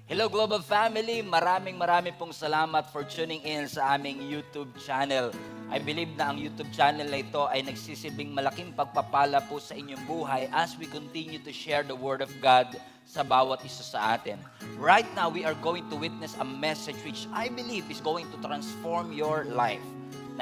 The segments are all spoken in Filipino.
Hello Global Family! Maraming pong salamat for tuning in sa aming YouTube channel. I believe na ang YouTube channel na ito ay nagsisibing malaking pagpapala po sa inyong buhay as we continue to share the Word of God sa bawat isa sa atin. Right now, we are going to witness a message which I believe is going to transform your life.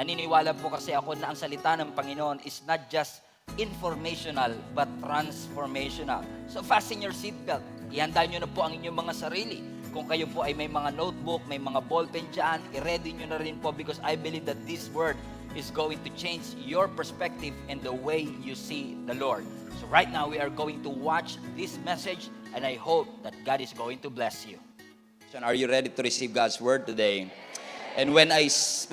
Naniniwala po kasi ako na ang salita ng Panginoon is not just informational but transformational. So fasten your seatbelt. Ihanda nyo na po ang inyong mga sarili. Kung kayo po ay may mga notebook, may mga ballpen dyan, i-ready nyo na rin po because I believe that this word is going to change your perspective and the way you see the Lord. So right now, we are going to watch this message and I hope that God is going to bless you. Are you ready to receive God's word today? And when I ask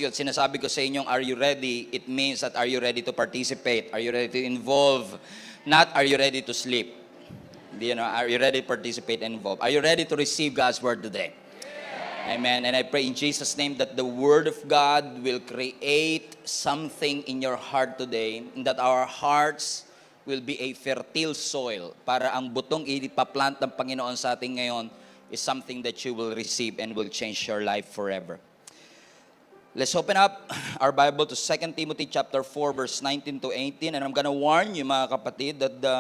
you at sinasabi ko sa inyong are you ready, it means that are you ready to participate? Are you ready to involve? Not are you ready to sleep? Are you ready to participate and involve? Are you ready to receive God's word today? Amen. And I pray in Jesus' name that the word of God will create something in your heart today, and that our hearts will be a fertile soil para ang butong ipaplant ng Panginoon sa atin ngayon is something that you will receive and will change your life forever. Let's open up our Bible to 2 Timothy chapter 4 verse 19 to 18, and I'm gonna warn you mga kapatid that the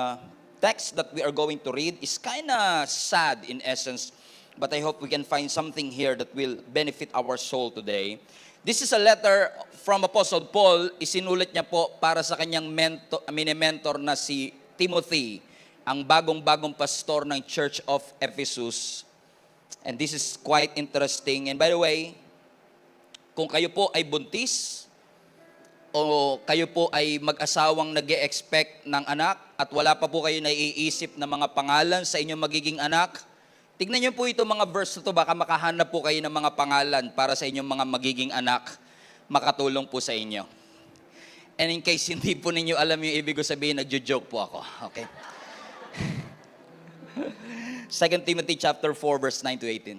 text that we are going to read is kind of sad in essence, but I hope we can find something here that will benefit our soul today. This is a letter from Apostle Paul. Isinulat niya po para sa kanyang mentor na si Timothy, ang bagong-bagong pastor ng Church of Ephesus. And this is quite interesting. And by the way, kung kayo po ay buntis o kayo po ay mag-asawang nag-e-expect ng anak at wala pa po kayo naiisip na mga pangalan sa inyong magiging anak, tignan niyo po ito mga verse na ito, baka makahanap po kayo ng mga pangalan para sa inyong mga magiging anak, makatulong po sa inyo. And in case hindi po ninyo alam yung ibig ko sabihin, nagjo-joke po ako. Okay? 2 Timothy chapter 4 verse 9 to 18.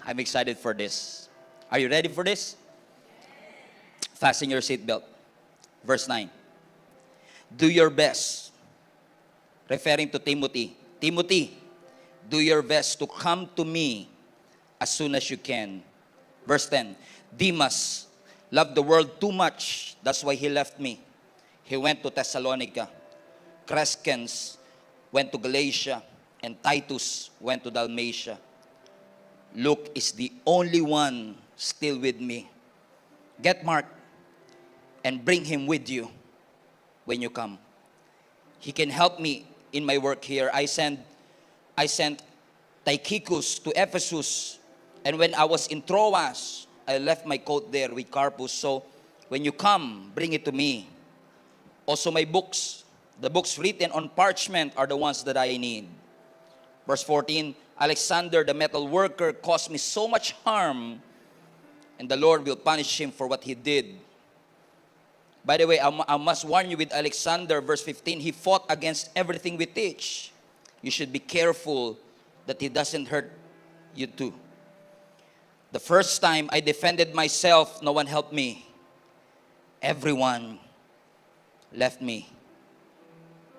I'm excited for this. Are you ready for this? Fasten your seatbelt. Verse 9. Do your best. Referring to Timothy. Timothy, do your best to come to me as soon as you can. Verse 10. Demas loved the world too much. That's why he left me. He went to Thessalonica. Crescens went to Galatia. And Titus went to Dalmatia. Luke is the only one still with me. Get Mark and bring him with you when you come. He can help me in my work here. I sent Tychicus to Ephesus, and when I was in Troas, I left my coat there with Carpus. So when you come, bring it to me. Also my books, the books written on parchment are the ones that I need. Verse 14, Alexander the metal worker caused me so much harm, and the Lord will punish him for what he did. By the way, I must warn you with Alexander, verse 15, he fought against everything we teach. You should be careful that he doesn't hurt you too. The first time I defended myself, no one helped me. Everyone left me.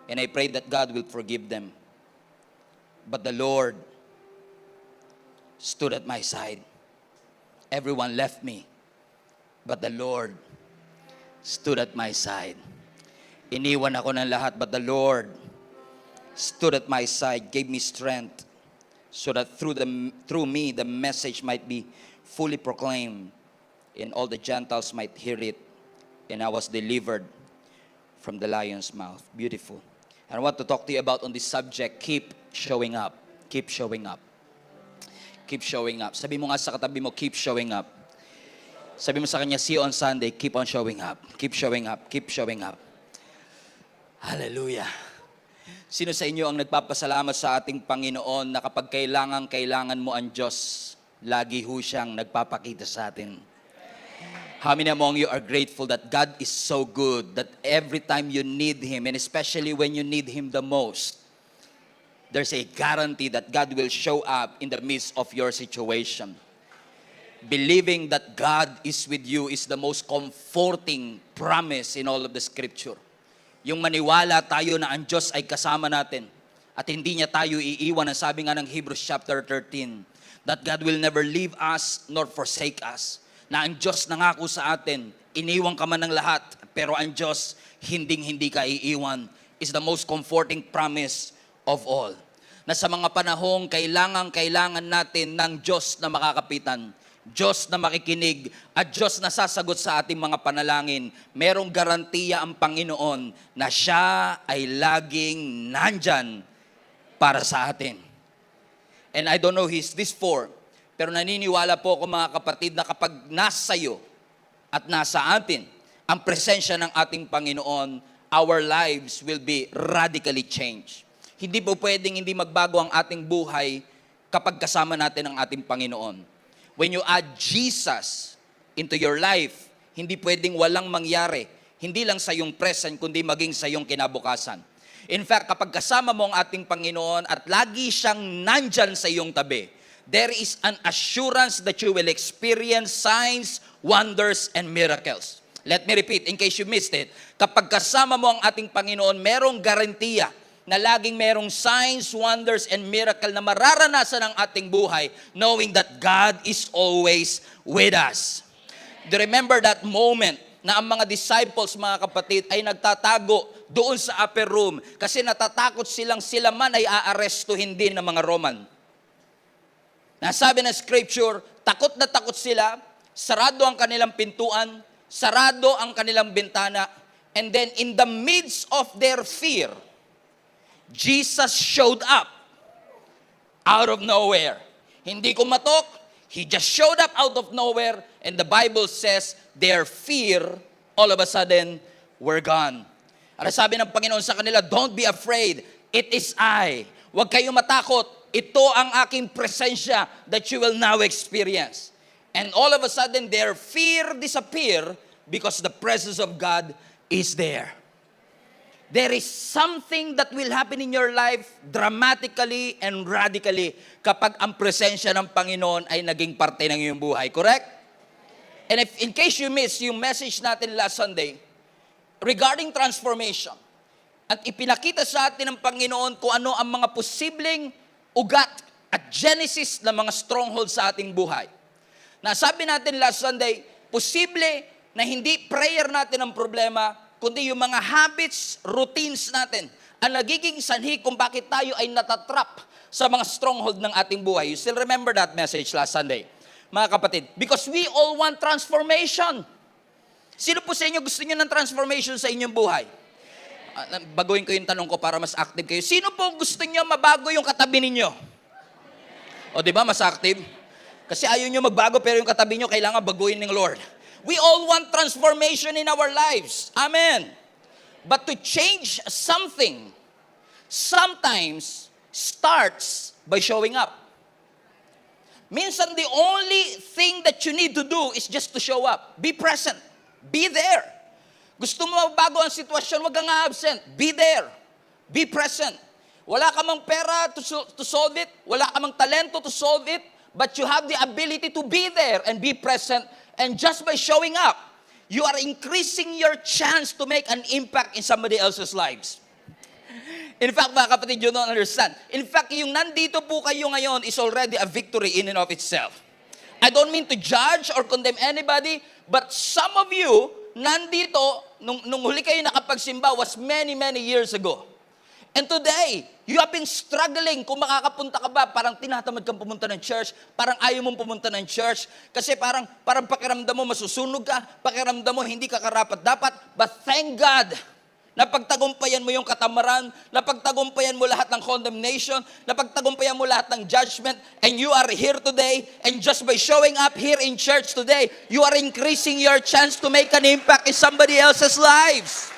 And I pray that God will forgive them. But the Lord stood at my side. Everyone left me, but the Lord stood at my side. Iniwan ako ng lahat, but the Lord stood at my side, gave me strength, so that through me the message might be fully proclaimed, and all the Gentiles might hear it, and I was delivered from the lion's mouth. Beautiful. I want to talk to you about on this subject, keep showing up. Keep showing up. Keep showing up. Sabi mo nga sa katabi mo, keep showing up. Sabi mo sa kanya, see you on Sunday, keep on showing up. Keep showing up. Keep showing up. Hallelujah. Sino sa inyo ang nagpapasalamat sa ating Panginoon na kapag kailangan mo ang Diyos, lagi ho siyang nagpapakita sa atin? How many among you are grateful that God is so good, that every time you need Him, and especially when you need Him the most, there's a guarantee that God will show up in the midst of your situation. Believing that God is with you is the most comforting promise in all of the Scripture. Yung maniwala tayo na ang Diyos ay kasama natin. at hindi niya tayo iiwan. Ang sabi nga ng Hebrews chapter 13, that God will never leave us nor forsake us. Na ang Diyos nangako sa atin, iniwan ka man ng lahat, pero ang Diyos hindi ka iiwan, is the most comforting promise of all. Na sa mga panahong kailangan natin ng Diyos na makakapitan, Diyos na makikinig, at Diyos na sasagot sa ating mga panalangin, merong garantiya ang Panginoon na siya ay laging nandyan para sa atin. And I don't know who is this for, pero naniniwala po ako mga kapatid na kapag nasa iyo at nasa atin ang presensya ng ating Panginoon, our lives will be radically changed. Hindi po pwedeng hindi magbago ang ating buhay kapag kasama natin ang ating Panginoon. When you add Jesus into your life, hindi pwedeng walang mangyari. Hindi lang sa iyong present, kundi maging sa iyong kinabukasan. In fact, kapag kasama mo ang ating Panginoon at lagi siyang nandyan sa iyong tabi, there is an assurance that you will experience signs, wonders, and miracles. Let me repeat, in case you missed it, kapag kasama mo ang ating Panginoon, merong garantiya na laging merong signs, wonders, and miracle na mararanasan ng ating buhay, knowing that God is always with us. Do you remember that moment na ang mga disciples, mga kapatid, ay nagtatago doon sa upper room kasi natatakot sila man ay aarestuhin din ng mga Roman. Nasabi ng scripture, takot na takot sila, sarado ang kanilang pintuan, sarado ang kanilang bintana, and then in the midst of their fear, Jesus showed up out of nowhere. Hindi kumatok, He just showed up out of nowhere, and the Bible says their fear all of a sudden were gone. Ano sabi ng Panginoon sa kanila? Don't be afraid, it is I. Huwag kayong matakot, ito ang aking presensya that you will now experience. And all of a sudden their fear disappeared because the presence of God is there. There is something that will happen in your life dramatically and radically kapag ang presensya ng Panginoon ay naging parte ng iyong buhay. Correct? And if in case you missed yung message natin last Sunday regarding transformation, at ipinakita sa atin ng Panginoon kung ano ang mga posibleng ugat at genesis ng mga strongholds sa ating buhay. Nasabi natin last Sunday, posible na hindi prayer natin ang problema, kundi yung mga habits, routines natin, ang nagiging sanhi kung bakit tayo ay natatrap sa mga stronghold ng ating buhay. You still remember that message last Sunday, mga kapatid? Because we all want transformation. Sino po sa inyo gusto niyo ng transformation sa inyong buhay? Baguhin ko yung tanong ko para mas active kayo. Sino po gusto niyo mabago yung katabi ninyo? O di ba, mas active? Kasi ayaw niyo magbago pero yung katabi niyo kailangan baguhin ng Lord. We all want transformation in our lives. Amen. But to change something, sometimes starts by showing up. Minsan the only thing that you need to do is just to show up. Be present. Be there. Gusto mo magbago ang sitwasyon, wag kang absent. Be there. Be present. Wala ka mang pera to solve it. Wala ka mang talento to solve it. But you have the ability to be there and be present. And just by showing up, you are increasing your chance to make an impact in somebody else's lives. In fact, mga kapatid, you don't understand. In fact, yung nandito po kayo ngayon is already a victory in and of itself. I don't mean to judge or condemn anybody, but some of you, nandito, nung huli kayo nakapagsimba was many, many years ago. And today, you have been struggling kung makakapunta ka ba. Parang tinatamad kang pumunta ng church. Parang ayaw mong pumunta ng church. Kasi parang pakiramdam mo masusunog ka. Pakiramdam mo hindi ka karapat-dapat. But thank God, napagtagumpayan mo yung katamaran. Napagtagumpayan mo lahat ng condemnation. Napagtagumpayan mo lahat ng judgment. And you are here today. And just by showing up here in church today, you are increasing your chance to make an impact in somebody else's lives.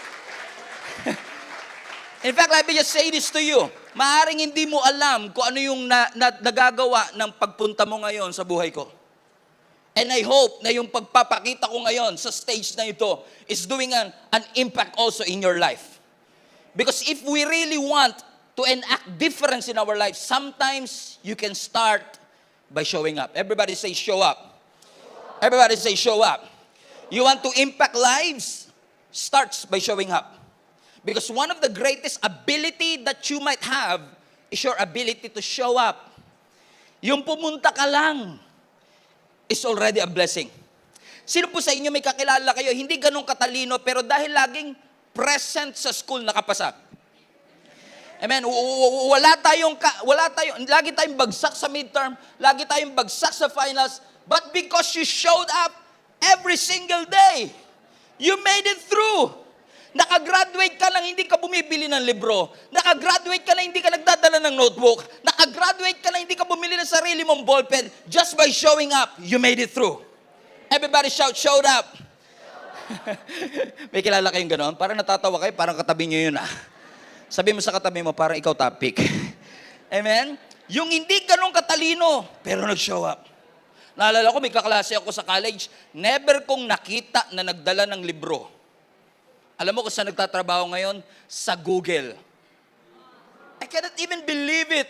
In fact, let me just say this to you. Maaring hindi mo alam kung ano yung nagagawa ng pagpunta mo ngayon sa buhay ko. And I hope na yung pagpapakita ko ngayon sa stage na ito is doing an impact also in your life. Because if we really want to enact difference in our life, sometimes you can start by showing up. Everybody say show up. Everybody say show up. You want to impact lives? Starts by showing up. Because one of the greatest ability that you might have is your ability to show up. Yung pumunta ka lang is already a blessing. Sino po sa inyo may kakilala kayo, hindi ganun katalino, pero dahil laging present sa school, nakapasa? Amen. Lagi tayong bagsak sa midterm, lagi tayong bagsak sa finals, but because you showed up every single day, you made it through. Nakagraduate ka lang, hindi ka bumibili ng libro. Nakagraduate ka lang, hindi ka nagdadala ng notebook. Nakagraduate ka lang, hindi ka bumili ng sarili mong ballpen. Just by showing up, you made it through. Everybody shout, showed up. May kilala kayong gano'n? Parang natatawa kayo, parang katabi nyo yun Sabi mo sa katabi mo, parang ikaw topic. Amen? Yung hindi ganun katalino, pero nag-show up. Naalala ko, may kaklase ako sa college, never kong nakita na nagdala ng libro. Alam mo kung saan nagtatrabaho ngayon? Sa Google. I cannot even believe it.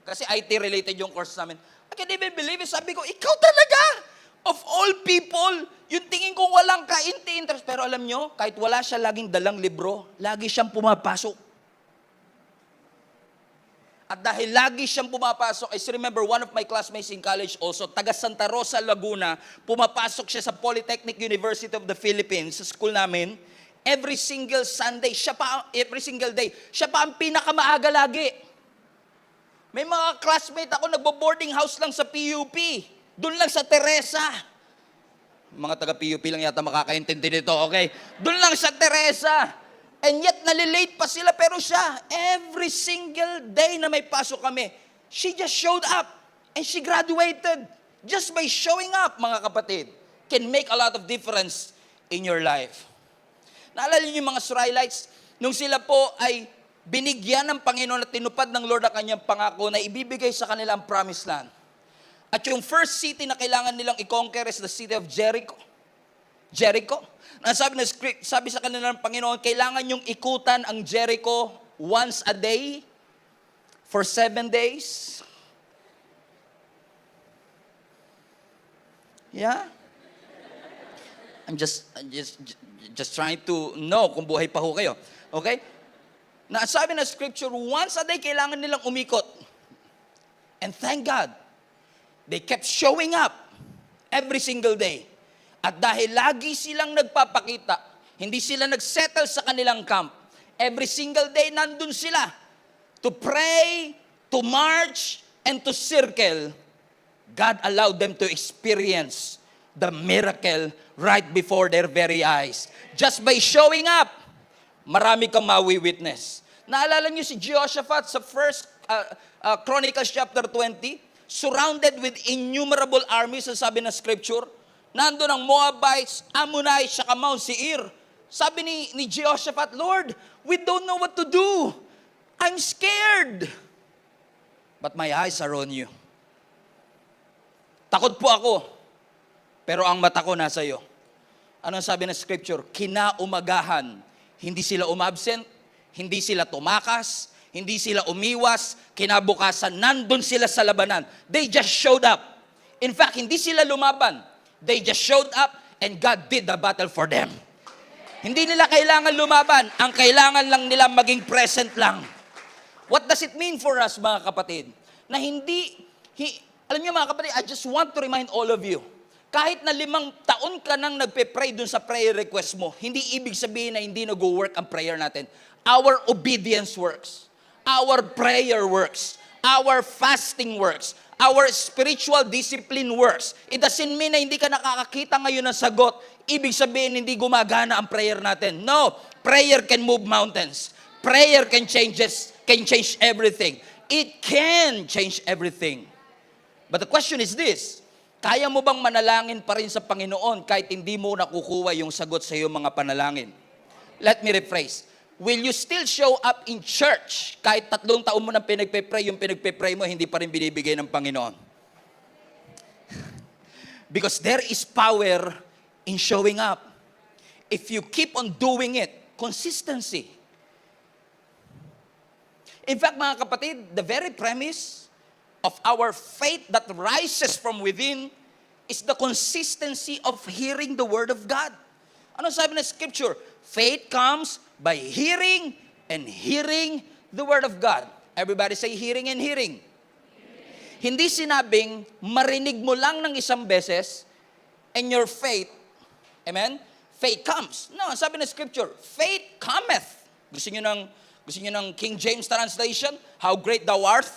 Kasi IT-related yung course namin. I can't even believe it. Sabi ko, ikaw talaga! Of all people, yung tingin ko walang kainti-interest. Pero alam nyo, kahit wala siya laging dalang libro, lagi siyang pumapasok. At dahil lagi siyang pumapasok, I still remember one of my classmates in college also, taga Santa Rosa, Laguna, pumapasok siya sa Polytechnic University of the Philippines, sa school namin, every single Sunday, every single day, siya pa ang pinakamaaga lagi. May mga classmate ako, nagbo-boarding house lang sa PUP, doon lang sa Teresa. Mga taga-PUP lang yata makakaintindi nito, okay? Doon lang sa Teresa. And yet, nalilate pa sila. Pero siya, every single day na may pasok kami, she just showed up. And she graduated. Just by showing up, mga kapatid, can make a lot of difference in your life. Naalala niyo yung mga Israelites, nung sila po ay binigyan ng Panginoon at tinupad ng Lord ang kanyang pangako na ibibigay sa kanila ang promised land. At yung first city na kailangan nilang i-conquer is the city of Jericho. Sabi sa kanila ng Panginoon, kailangan yung ikutan ang Jericho once a day for 7 days. Yeah? I'm just trying to know kung buhay pa ho kayo. Okay? Sabi na scripture, once a day kailangan nilang umikot. And thank God, they kept showing up every single day. At dahil lagi silang nagpapakita, hindi sila nagsettle sa kanilang camp. Every single day, nandun sila to pray, to march, and to circle. God allowed them to experience the miracle right before their very eyes. Just by showing up, marami kang mawi-witness. Naalala niyo si Jehoshaphat sa Chronicles chapter 20? Surrounded with innumerable armies, sabi ng scripture. Nandun ang Moabites, Ammonites, saka Mount Seir. Sabi ni Jehoshaphat, Lord, we don't know what to do. I'm scared. But my eyes are on you. Takot po ako, pero ang mata ko nasa iyo. Ano sabi ng scripture? Kinaumagahan, hindi sila umabsent, hindi sila tumakas, hindi sila umiwas, kinabukasan, nandun sila sa labanan. They just showed up. In fact, hindi sila lumaban. They just showed up and God did the battle for them. Hindi nila kailangan lumaban. Ang kailangan lang nila maging present lang. What does it mean for us, mga kapatid? Na alam niyo mga kapatid, I just want to remind all of you, kahit na 5 taon ka nang nagpe-pray dun sa prayer request mo, hindi ibig sabihin na hindi nag-work ang prayer natin. Our obedience works. Our prayer works. Our fasting works. Our spiritual discipline works. It doesn't mean na hindi ka nakakakita ngayon ng sagot. Ibig sabihin, hindi gumagana ang prayer natin. No, prayer can move mountains. Prayer can change everything. It can change everything. But the question is this, kaya mo bang manalangin pa rin sa Panginoon kahit hindi mo nakukuha yung sagot sa iyong mga panalangin? Let me rephrase. Will you still show up in church kahit 3 taon mo nang pinagpe-pray, yung pinagpe-pray mo hindi pa rin binibigay ng Panginoon? Because there is power in showing up. If you keep on doing it, consistency. In fact, mga kapatid, the very premise of our faith that rises from within is the consistency of hearing the Word of God. Ano sabi ng Scripture? Faith comes by hearing and hearing the Word of God. Everybody say hearing and hearing. Hindi sinabing marinig mo lang ng isang beses and your faith, amen? Faith comes. No, sabi ng scripture, faith cometh. Gusto niyo ng King James translation? How great thou art?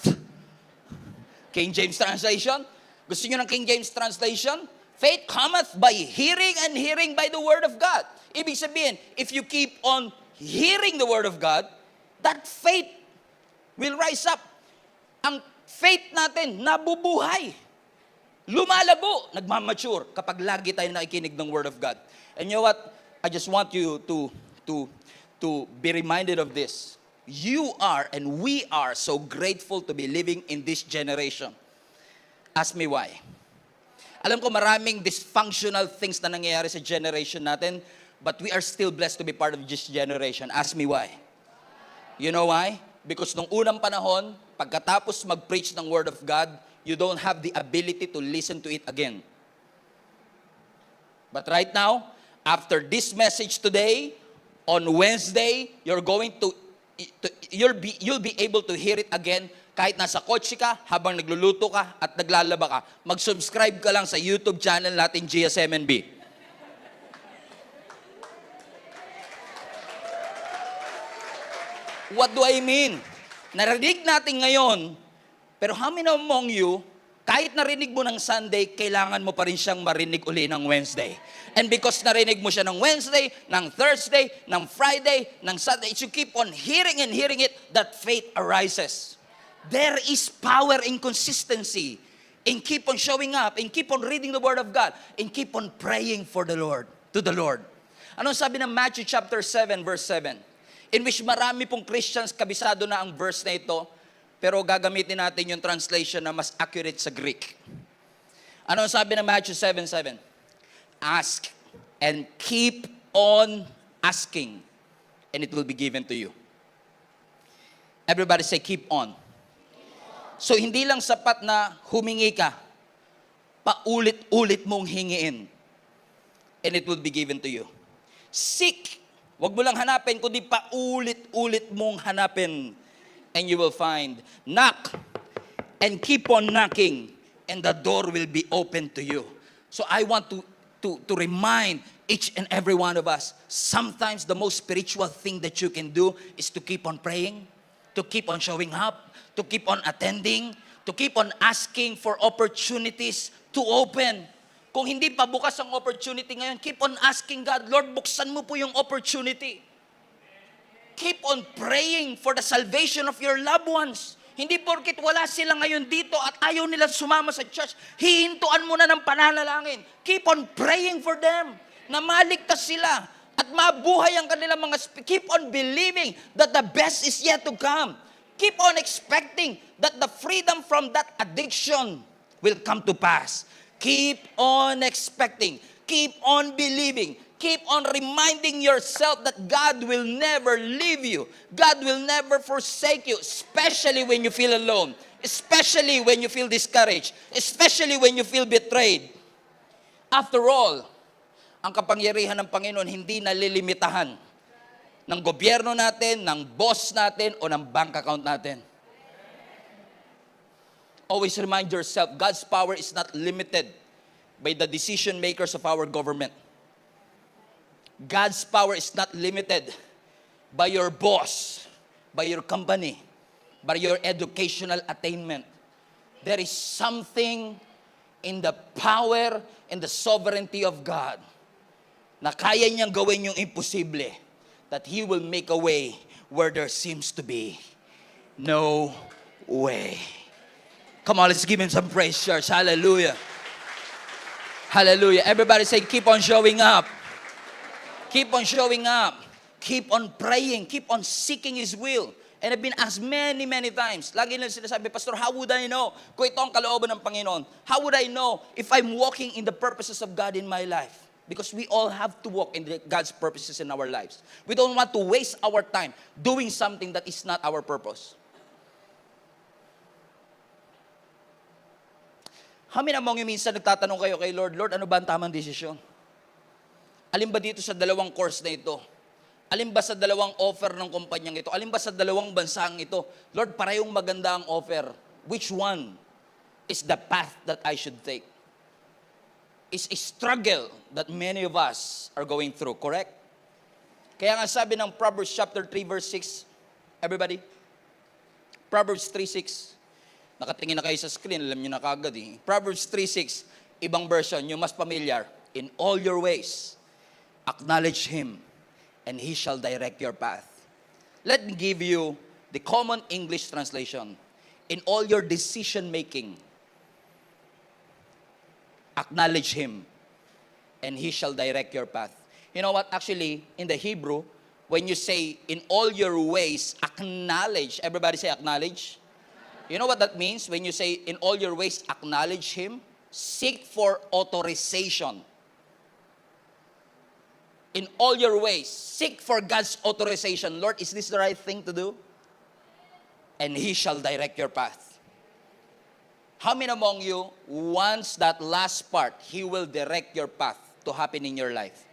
King James translation? Gusto niyo ng King James translation? Faith cometh by hearing and hearing by the word of God. Ibig sabihin, if you keep on hearing the word of God, that faith will rise up. Ang faith natin nabubuhay. Lumalabo, nagmamature kapag lagi tayo nakikinig ng word of God. And you know what? I just want you to be reminded of this. You are and we are so grateful to be living in this generation. Ask me why. Alam ko maraming dysfunctional things na nangyayari sa generation natin, but we are still blessed to be part of this generation. Ask me why. You know why? Because nung unang panahon, pagkatapos mag-preach ng Word of God, you don't have the ability to listen to it again. But right now, after this message today, on Wednesday, you'll be able to hear it again kahit nasa kotse ka, habang nagluluto ka at naglalaba ka. Mag-subscribe ka lang sa YouTube channel natin, GSMNB. What do I mean? Narinig natin ngayon, pero how many among you, kahit narinig mo ng Sunday, kailangan mo pa rin siyang marinig uli ng Wednesday. And because narinig mo siya ng Wednesday, ng Thursday, ng Friday, ng Saturday, you keep on hearing and hearing it, that faith arises. There is power in consistency, in keep on showing up, in keep on reading the Word of God, in keep on praying for the Lord, to the Lord. Anong sabi ng Matthew chapter 7, verse 7? In which marami pong Christians kabisado na ang verse na ito, pero gagamitin natin yung translation na mas accurate sa Greek. Ano sabi ng Matthew 7:7? Ask and keep on asking, and it will be given to you. Everybody say, keep on. So hindi lang sapat na humingi ka, paulit-ulit mong hingiin, and it will be given to you. Seek. Huwag mo lang hanapin, kundi paulit-ulit mong hanapin, and you will find. Knock and keep on knocking, and the door will be open to you. So I want to remind each and every one of us, sometimes the most spiritual thing that you can do is to keep on praying, to keep on showing up, to keep on attending, to keep on asking for opportunities to open. Kung hindi pa bukas ang opportunity ngayon, keep on asking God, Lord, buksan mo po yung opportunity. Keep on praying for the salvation of your loved ones. Hindi porkit wala sila ngayon dito at ayaw nila sumama sa church, hihintuan mo na ng pananalangin. Keep on praying for them na maligtas sila at mabuhay ang kanilang keep on believing that the best is yet to come. Keep on expecting that the freedom from that addiction will come to pass. Keep on expecting. Keep on believing. Keep on reminding yourself that God will never leave you. God will never forsake you, especially when you feel alone, especially when you feel discouraged, especially when you feel betrayed. After all, ang kapangyarihan ng Panginoon hindi nalilimitahan ng gobyerno natin, ng boss natin, o ng bank account natin. Always remind yourself, God's power is not limited by the decision makers of our government. God's power is not limited by your boss, by your company, by your educational attainment. There is something in the power and the sovereignty of God na kaya niyang gawin yung imposible, that He will make a way where there seems to be no way. Come on, let's give Him some praise, church. Hallelujah. Hallelujah. Everybody say, keep on showing up. Keep on showing up. Keep on praying. Keep on seeking His will. And I've been asked many, many times. Lagi nila sinasabi, Pastor, how would I know kung ito ang kalooban ng Panginoon? How would I know if I'm walking in the purposes of God in my life? Because we all have to walk in God's purposes in our lives. We don't want to waste our time doing something that is not our purpose. How many among you minsan nagtatanong kayo kay Lord, Lord, ano ba ang tamang desisyon? Alin ba dito sa dalawang course na ito Alin ba sa dalawang offer ng kumpanyang ito? Alin ba sa dalawang bansang ito? Lord, parehong maganda ang offer. Which one is the path that I should take? It's a struggle that many of us are going through, correct? Kaya nga sabi ng Proverbs chapter 3 verse 6, everybody? Proverbs 3:6. Nakatingin na kayo sa screen, alam niyo na kagad eh. Proverbs 3:6, ibang version, yung mas familiar. In all your ways, acknowledge Him, and He shall direct your path. Let me give you the common English translation. In all your decision making, acknowledge Him, and He shall direct your path. You know what? Actually, in the Hebrew, when you say, in all your ways, acknowledge, everybody say acknowledge. You know what that means? When you say, in all your ways, acknowledge Him, seek for authorization. In all your ways, seek for God's authorization. Lord, is this the right thing to do? And He shall direct your path. How many among you wants that last part, He will direct your path to happen in your life?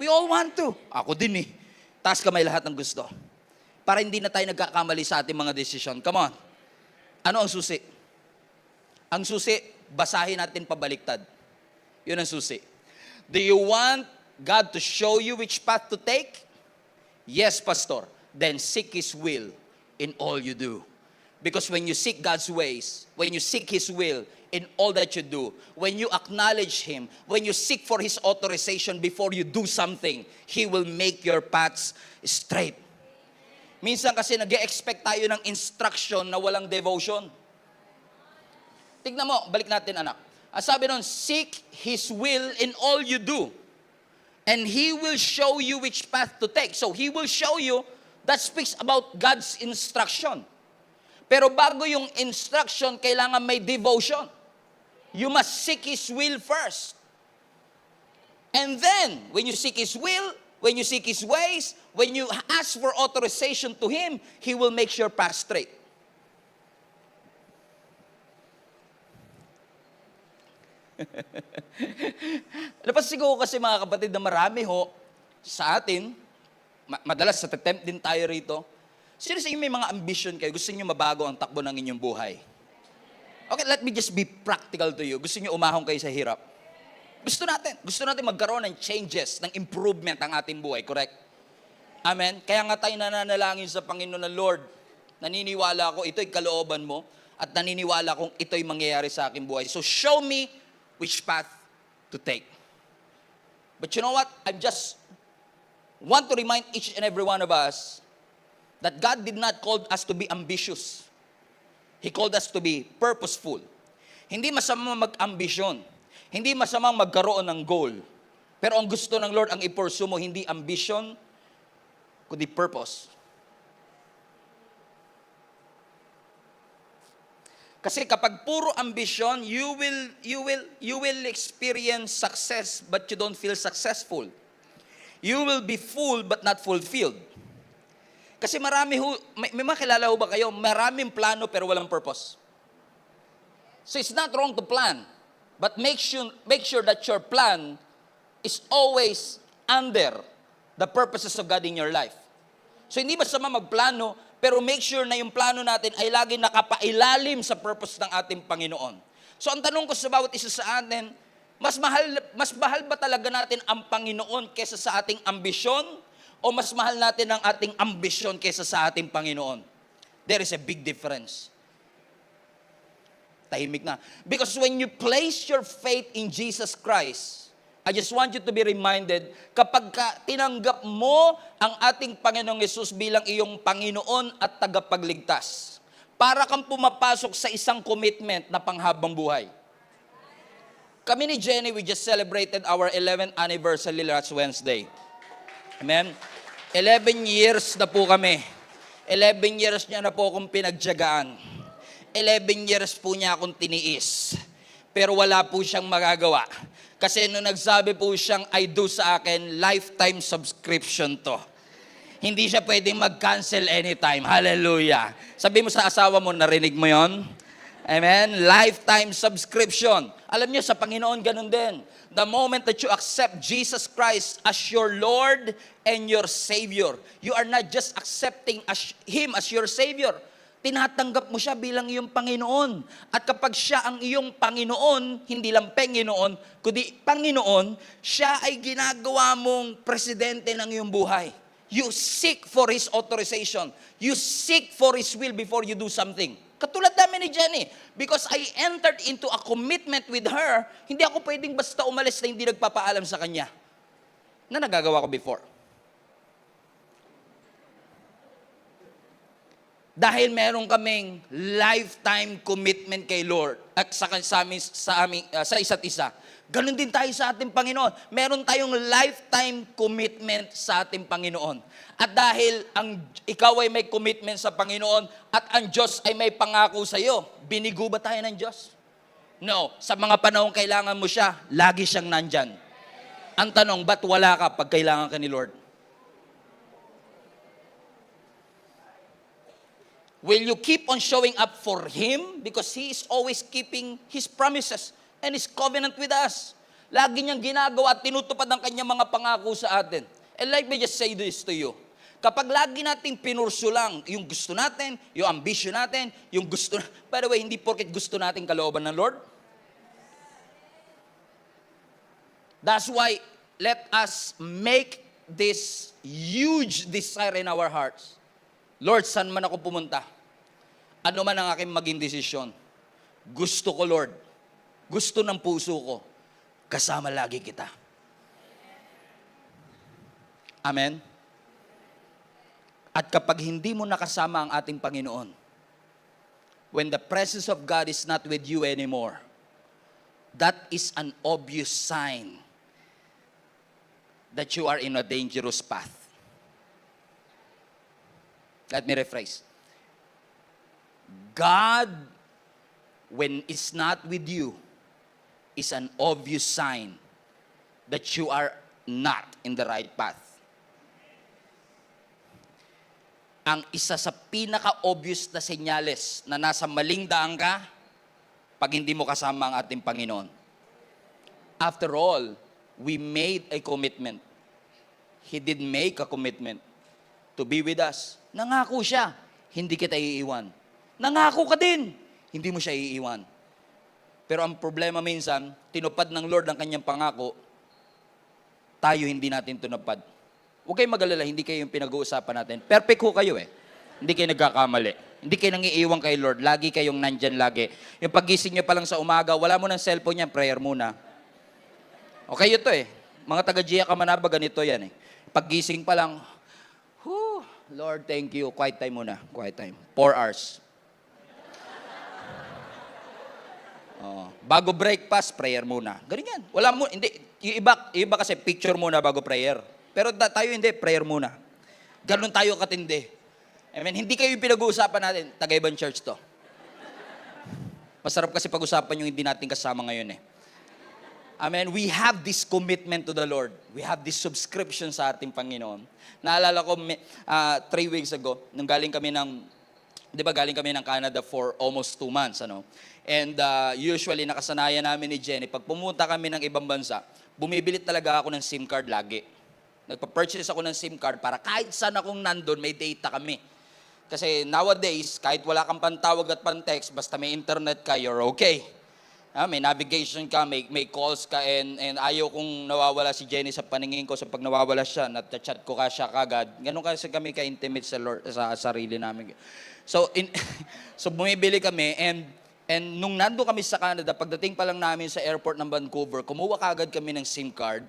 We all want to. Ako din eh. Taas kamay lahat ng gusto. Para hindi na tayo nagkakamali sa ating mga desisyon. Come on. Ano ang susi? Ang susi, basahin natin pabaliktad. Yun ang susi. Do you want God to show you which path to take? Yes, Pastor. Then seek His will in all you do. Because when you seek God's ways, when you seek His will in all that you do, when you acknowledge Him, when you seek for His authorization before you do something, He will make your paths straight. Minsan kasi nag-expect tayo ng instruction na walang devotion. Tignan mo, balik natin anak. Ang sabi nun, seek His will in all you do. And He will show you which path to take. So He will show you, that speaks about God's instruction. Pero bago yung instruction, kailangan may devotion. You must seek His will first. And then, when you seek His will, when you seek His ways, when you ask for authorization to Him, He will make your path straight. Napansin ko kasi mga kapatid na marami ho sa atin, madalas sa attempt din tayo rito. Sino sa inyo may mga ambition kayo? Gusto niyo mabago ang takbo ng inyong buhay? Okay, let me just be practical to you. Gusto niyo umahon kayo sa hirap? Gusto natin magkaroon ng changes, ng improvement ang ating buhay, correct? Amen? Kaya nga tayo nananalangin sa Panginoon na, Lord, naniniwala ko ito'y kalooban mo at naniniwala kong ito'y mangyayari sa aking buhay. So show me which path to take. But you know what? I just want to remind each and every one of us that God did not call us to be ambitious. He called us to be purposeful. Hindi masama mag-ambisyon. Hindi masamang magkaroon ng goal. Pero ang gusto ng Lord, ang i-pursue mo, hindi ambition, kundi purpose. Kasi kapag puro ambition, you will experience success but you don't feel successful. You will be full but not fulfilled. Kasi may makilala ho ba kayo, maraming plano pero walang purpose. So it's not wrong to plan, but make sure that your plan is always under the purposes of God in your life. So hindi masama magplano, pero make sure na yung plano natin ay lagi nakapailalim sa purpose ng ating Panginoon. So ang tanong ko sa bawat isa sa atin, mas mahal ba talaga natin ang Panginoon kaysa sa ating ambisyon? O mas mahal natin ang ating ambisyon kaysa sa ating Panginoon? There is a big difference. Tahimik na. Because when you place your faith in Jesus Christ, I just want you to be reminded, kapag tinanggap mo ang ating Panginoong Yesus bilang iyong Panginoon at tagapagligtas, para kang pumapasok sa isang commitment na panghabang buhay. Kami ni Jenny, we just celebrated our 11th anniversary last Wednesday. Amen? 11 years na po kami. 11 years niya na po akong pinagtiyagaan. 11 years po niya akong tiniis. Pero wala po siyang magagawa. Kasi nung nagsabi po siyang, I do sa akin, lifetime subscription to. Hindi siya pwedeng mag-cancel anytime. Hallelujah. Sabi mo sa asawa mo, narinig mo yon? Amen? Lifetime subscription. Alam niyo, sa Panginoon, ganun din. The moment that you accept Jesus Christ as your Lord and your Savior, you are not just accepting Him as your Savior. Tinatanggap mo siya bilang iyong Panginoon. At kapag siya ang iyong Panginoon, hindi lang Panginoon, kundi Panginoon, siya ay ginagawa mong presidente ng iyong buhay. You seek for His authorization. You seek for His will before you do something. Katulad namin ni Jenny, because I entered into a commitment with her, hindi ako pwedeng basta umalis na hindi nagpapaalam sa kanya na nagagawa ko before. Dahil meron kaming lifetime commitment kay Lord at sa isa't isa. Ganon din tayo sa ating Panginoon. Meron tayong lifetime commitment sa ating Panginoon. At dahil ikaw ay may commitment sa Panginoon at ang Diyos ay may pangako sa iyo, binigo ba tayo ng Diyos? No. Sa mga panahong kailangan mo siya, lagi siyang nandyan. Ang tanong, ba't wala ka pag kailangan ka ni Lord? Will you keep on showing up for Him? Because He is always keeping His promises and His covenant with us. Lagi niyang ginagawa at tinutupad ang kanyang mga pangako sa atin. And let me just say this to you. Kapag lagi nating pinurso lang yung gusto natin, yung ambition natin, yung gusto, by the way, hindi porket gusto natin kalooban ng Lord. That's why, let us make this huge desire in our hearts. Lord, saan man ako pumunta? Ano man ang aking maging desisyon? Gusto ko, Lord. Gusto ng puso ko. Kasama lagi kita. Amen? At kapag hindi mo nakasama ang ating Panginoon, when the presence of God is not with you anymore, that is an obvious sign that you are in a dangerous path. Let me rephrase. God, when is not with you, is an obvious sign that you are not in the right path. Ang isa sa pinaka-obvious na senyales na nasa maling daan ka, pag hindi mo kasama ang ating Panginoon. After all, we made a commitment. He did make a commitment to be with us. Nangako siya, hindi kita iiwan. Nangako ka din, hindi mo siya iiwan. Pero ang problema minsan, tinupad ng Lord ang kanyang pangako, tayo hindi natin tinupad. Huwag kayong mag-alala, hindi kayo yung pinag-uusapan natin. Perfect ho kayo eh. Hindi kayo nagkakamali. Hindi kayo nangiiwan kay Lord. Lagi kayong nandyan lagi. Yung paggising nyo pa lang sa umaga, wala mo ng cellphone yan, prayer muna. Okay ito eh. Mga taga-Gia Kamanaba, ganito yan eh. Paggising pa lang, Lord, thank you. Quiet time muna. Quiet time. 4 hours. Bago breakfast, prayer muna. Ganyan. Wala mo, hindi. Yung iba kasi picture muna bago prayer. Pero tayo hindi, prayer muna. Ganun tayo katindi. Amen. Hindi kayo yung pinag-uusapan natin. Taga-ibang church to. Masarap kasi pag-usapan yung hindi natin kasama ngayon eh. Amen. We have this commitment to the Lord. We have this subscription sa ating Panginoon. Naalala ko 3 weeks ago, nung galing kami ng Canada for almost 2 months, ano? And usually nakasanayan namin ni Jenny, pag pumunta kami ng ibang bansa, bumibili talaga ako ng SIM card lagi. Nagpa-purchase ako ng SIM card para kahit saan akong nandun, may data kami. Kasi nowadays, kahit wala kang pantawag at pantext, basta may internet ka, you're okay. May navigation ka, may calls ka, and ayaw kong nawawala si Jenny sa paningin ko. So pag nawawala siya, nat-chat ko ka siya kagad. Ganun kasi kami ka-intimate sa Lord, sa sarili namin. So, so bumibili kami, and nung nando kami sa Canada, pagdating pa lang namin sa airport ng Vancouver, kumuha kagad kami ng SIM card.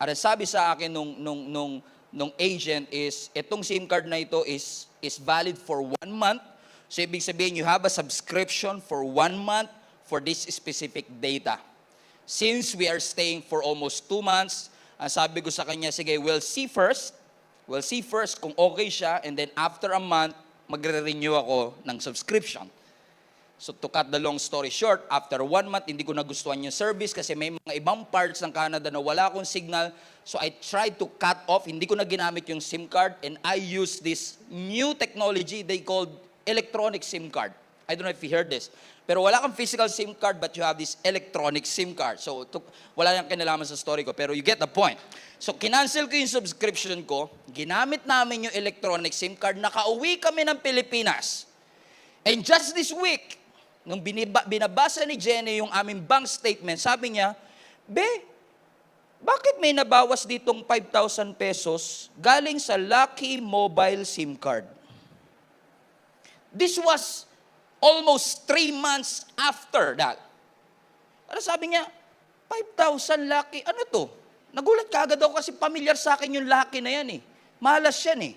At sabi sa akin nung agent is, itong SIM card na ito is valid for 1 month. So ibig sabihin, you have a subscription for 1 month for this specific data. Since we are staying for almost 2 months, sabi ko sa kanya, sige, we'll see first kung okay siya, and then after a month, magre-renew ako ng subscription. So to cut the long story short, after 1 month, hindi ko nagustuhan yung service kasi may mga ibang parts ng Canada na wala akong signal. So I tried to cut off, hindi ko na ginamit yung SIM card, and I used this new technology they called electronic SIM card. I don't know if you heard this. Pero wala kang physical SIM card, but you have this electronic SIM card. So, wala nang kinalaman sa story ko, pero you get the point. So, kinancel ko yung subscription ko, ginamit namin yung electronic SIM card, nakauwi kami ng Pilipinas. And just this week, nung binabasa ni Jenny yung aming bank statement, sabi niya, bakit may nabawas ditong 5,000 pesos galing sa Lucky Mobile SIM card? This was almost 3 months after that. Ano sabi niya? 5,000 Lucky, ano to? Nagulat ka agad ako kasi pamilyar sa akin yung Lucky na yan eh. Malas yan eh.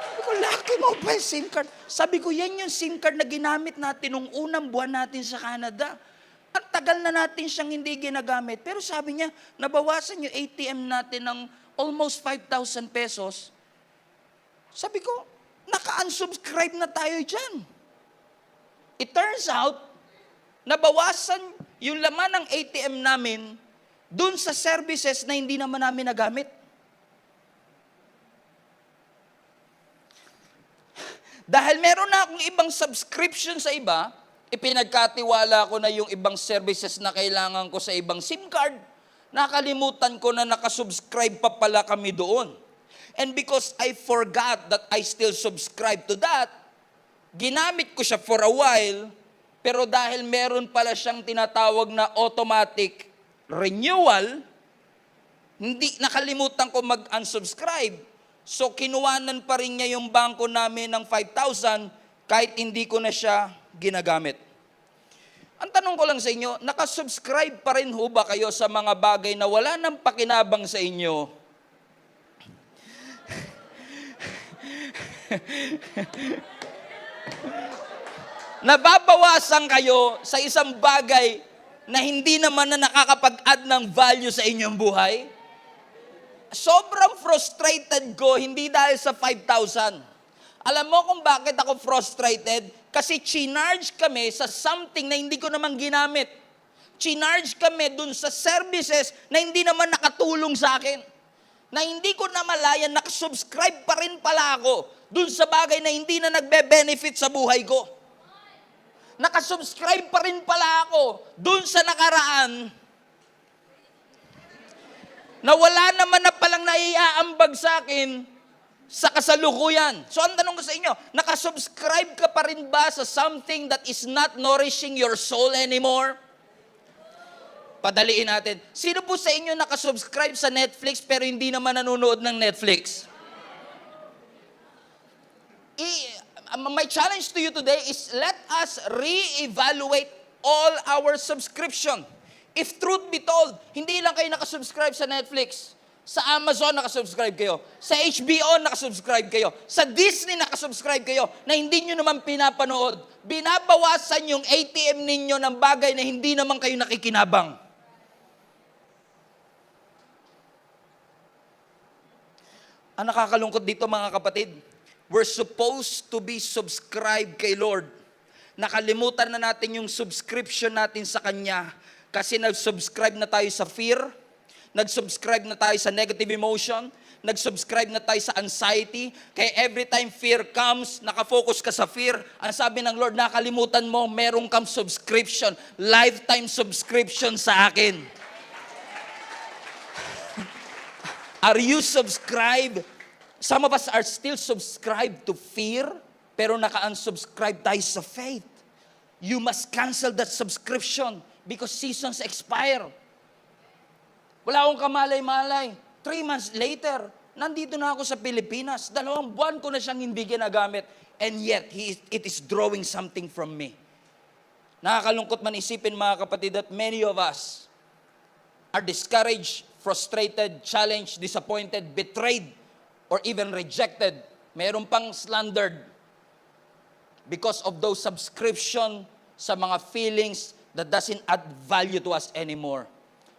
Sabi ko, Lucky Mobile SIM card. Sabi ko, yan yung SIM card na ginamit natin nung unang buwan natin sa Canada. Ang tagal na natin siyang hindi ginagamit. Pero sabi niya, nabawasan yung ATM natin ng almost 5,000 pesos. Sabi ko, naka-unsubscribe na tayo dyan. It turns out, nabawasan yung laman ng ATM namin dun sa services na hindi naman namin nagamit. Dahil meron na akong ibang subscription sa iba, ipinagkatiwala ko na yung ibang services na kailangan ko sa ibang SIM card, nakalimutan ko na nakasubscribe pa pala kami doon. And because I forgot that I still subscribe to that, ginamit ko siya for a while, pero dahil meron pala siyang tinatawag na automatic renewal, hindi nakalimutan ko mag-unsubscribe. So kinuwanan pa rin niya yung bangko namin ng 5,000 kahit hindi ko na siya ginagamit. Ang tanong ko lang sa inyo, nakasubscribe pa rin ho ba kayo sa mga bagay na wala nang pakinabang sa inyo? Nababawasan kayo sa isang bagay na hindi naman na nakakapag-add ng value sa inyong buhay? Sobrang frustrated ko, hindi dahil sa 5,000. Alam mo kung bakit ako frustrated? Kasi chinarge kami sa something na hindi ko naman ginamit. Chinarge kami dun sa services na hindi naman nakatulong sa akin. Na hindi ko na malayan, nakasubscribe pa rin pala ako dun sa bagay na hindi na nagbe-benefit sa buhay ko. Nakasubscribe pa rin pala ako dun sa nakaraan na wala naman na palang naiaambag sa akin sa kasalukuyan. So ang tanong ko sa inyo, nakasubscribe ka pa rin ba sa something that is not nourishing your soul anymore? Padaliin natin. Sino po sa inyo nakasubscribe sa Netflix pero hindi naman nanonood ng Netflix? My challenge to you today is let us re-evaluate all our subscription. If truth be told, hindi lang kayo nakasubscribe sa Netflix. Sa Amazon nakasubscribe kayo. Sa HBO nakasubscribe kayo. Sa Disney nakasubscribe kayo na hindi nyo naman pinapanood. Binabawasan yung ATM ninyo ng bagay na hindi naman kayo nakikinabang. Ang nakakalungkot dito mga kapatid, we're supposed to be subscribed kay Lord. Nakalimutan na natin yung subscription natin sa Kanya kasi nag-subscribe na tayo sa fear, nag-subscribe na tayo sa negative emotion, nag-subscribe na tayo sa anxiety. Kaya every time fear comes, nakafocus ka sa fear. Ang sabi ng Lord, nakalimutan mo, meron kang subscription, lifetime subscription sa akin. Are you subscribed? Some of us are still subscribed to fear, pero naka-unsubscribe tayo sa faith. You must cancel that subscription because seasons expire. Wala akong kamalay-malay. 3 months later, nandito na ako sa Pilipinas. 2 buwan ko na siyang hindi ginagamit. And yet, it is drawing something from me. Nakakalungkot man isipin mga kapatid that many of us are discouraged, frustrated, challenged, disappointed, betrayed, or even rejected. Meron pang slandered because of those subscription sa mga feelings that doesn't add value to us anymore.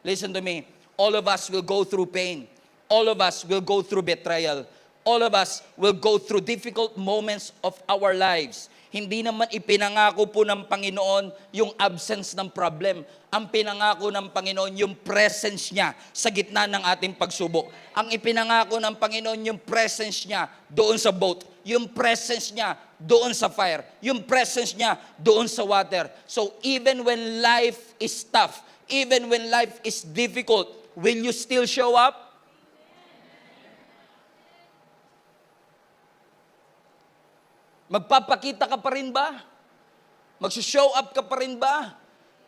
Listen to me. All of us will go through pain. All of us will go through betrayal. all of us will go through difficult moments of our lives. Hindi naman ipinangako po ng Panginoon yung absence ng problem. Ang pinangako ng Panginoon yung presence niya sa gitna ng ating pagsubok. Ang ipinangako ng Panginoon yung presence niya doon sa boat. Yung presence niya doon sa fire. Yung presence niya doon sa water. So even when life is tough, even when life is difficult, will you still show up? Magpapakita ka pa rin ba? Magsushow up ka pa rin ba?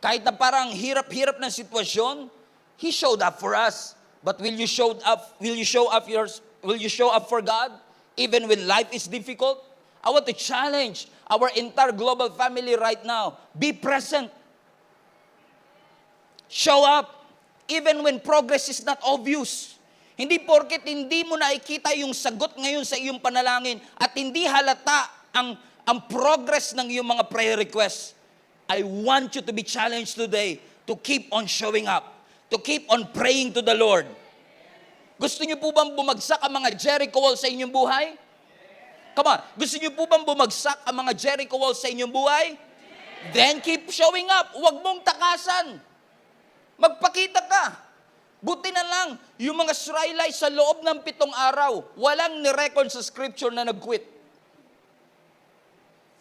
Kahit na parang hirap-hirap na sitwasyon, He showed up for us. But will you show up? Will you show up for God even when life is difficult? I want to challenge our entire global family right now. Be present. Show up even when progress is not obvious. Hindi porket hindi mo nakikita yung sagot ngayon sa iyong panalangin at hindi halata ang progress ng iyong mga prayer requests. I want you to be challenged today to keep on showing up, to keep on praying to the Lord. Gusto niyo po bang bumagsak ang mga Jericho walls sa inyong buhay? Come on, gusto niyo po bang bumagsak ang mga Jericho walls sa inyong buhay? Then keep showing up. Huwag mong takasan. Magpakita ka. Buti na lang, yung mga Israelites sa loob ng 7 araw, walang nirecord sa scripture na nag-quit.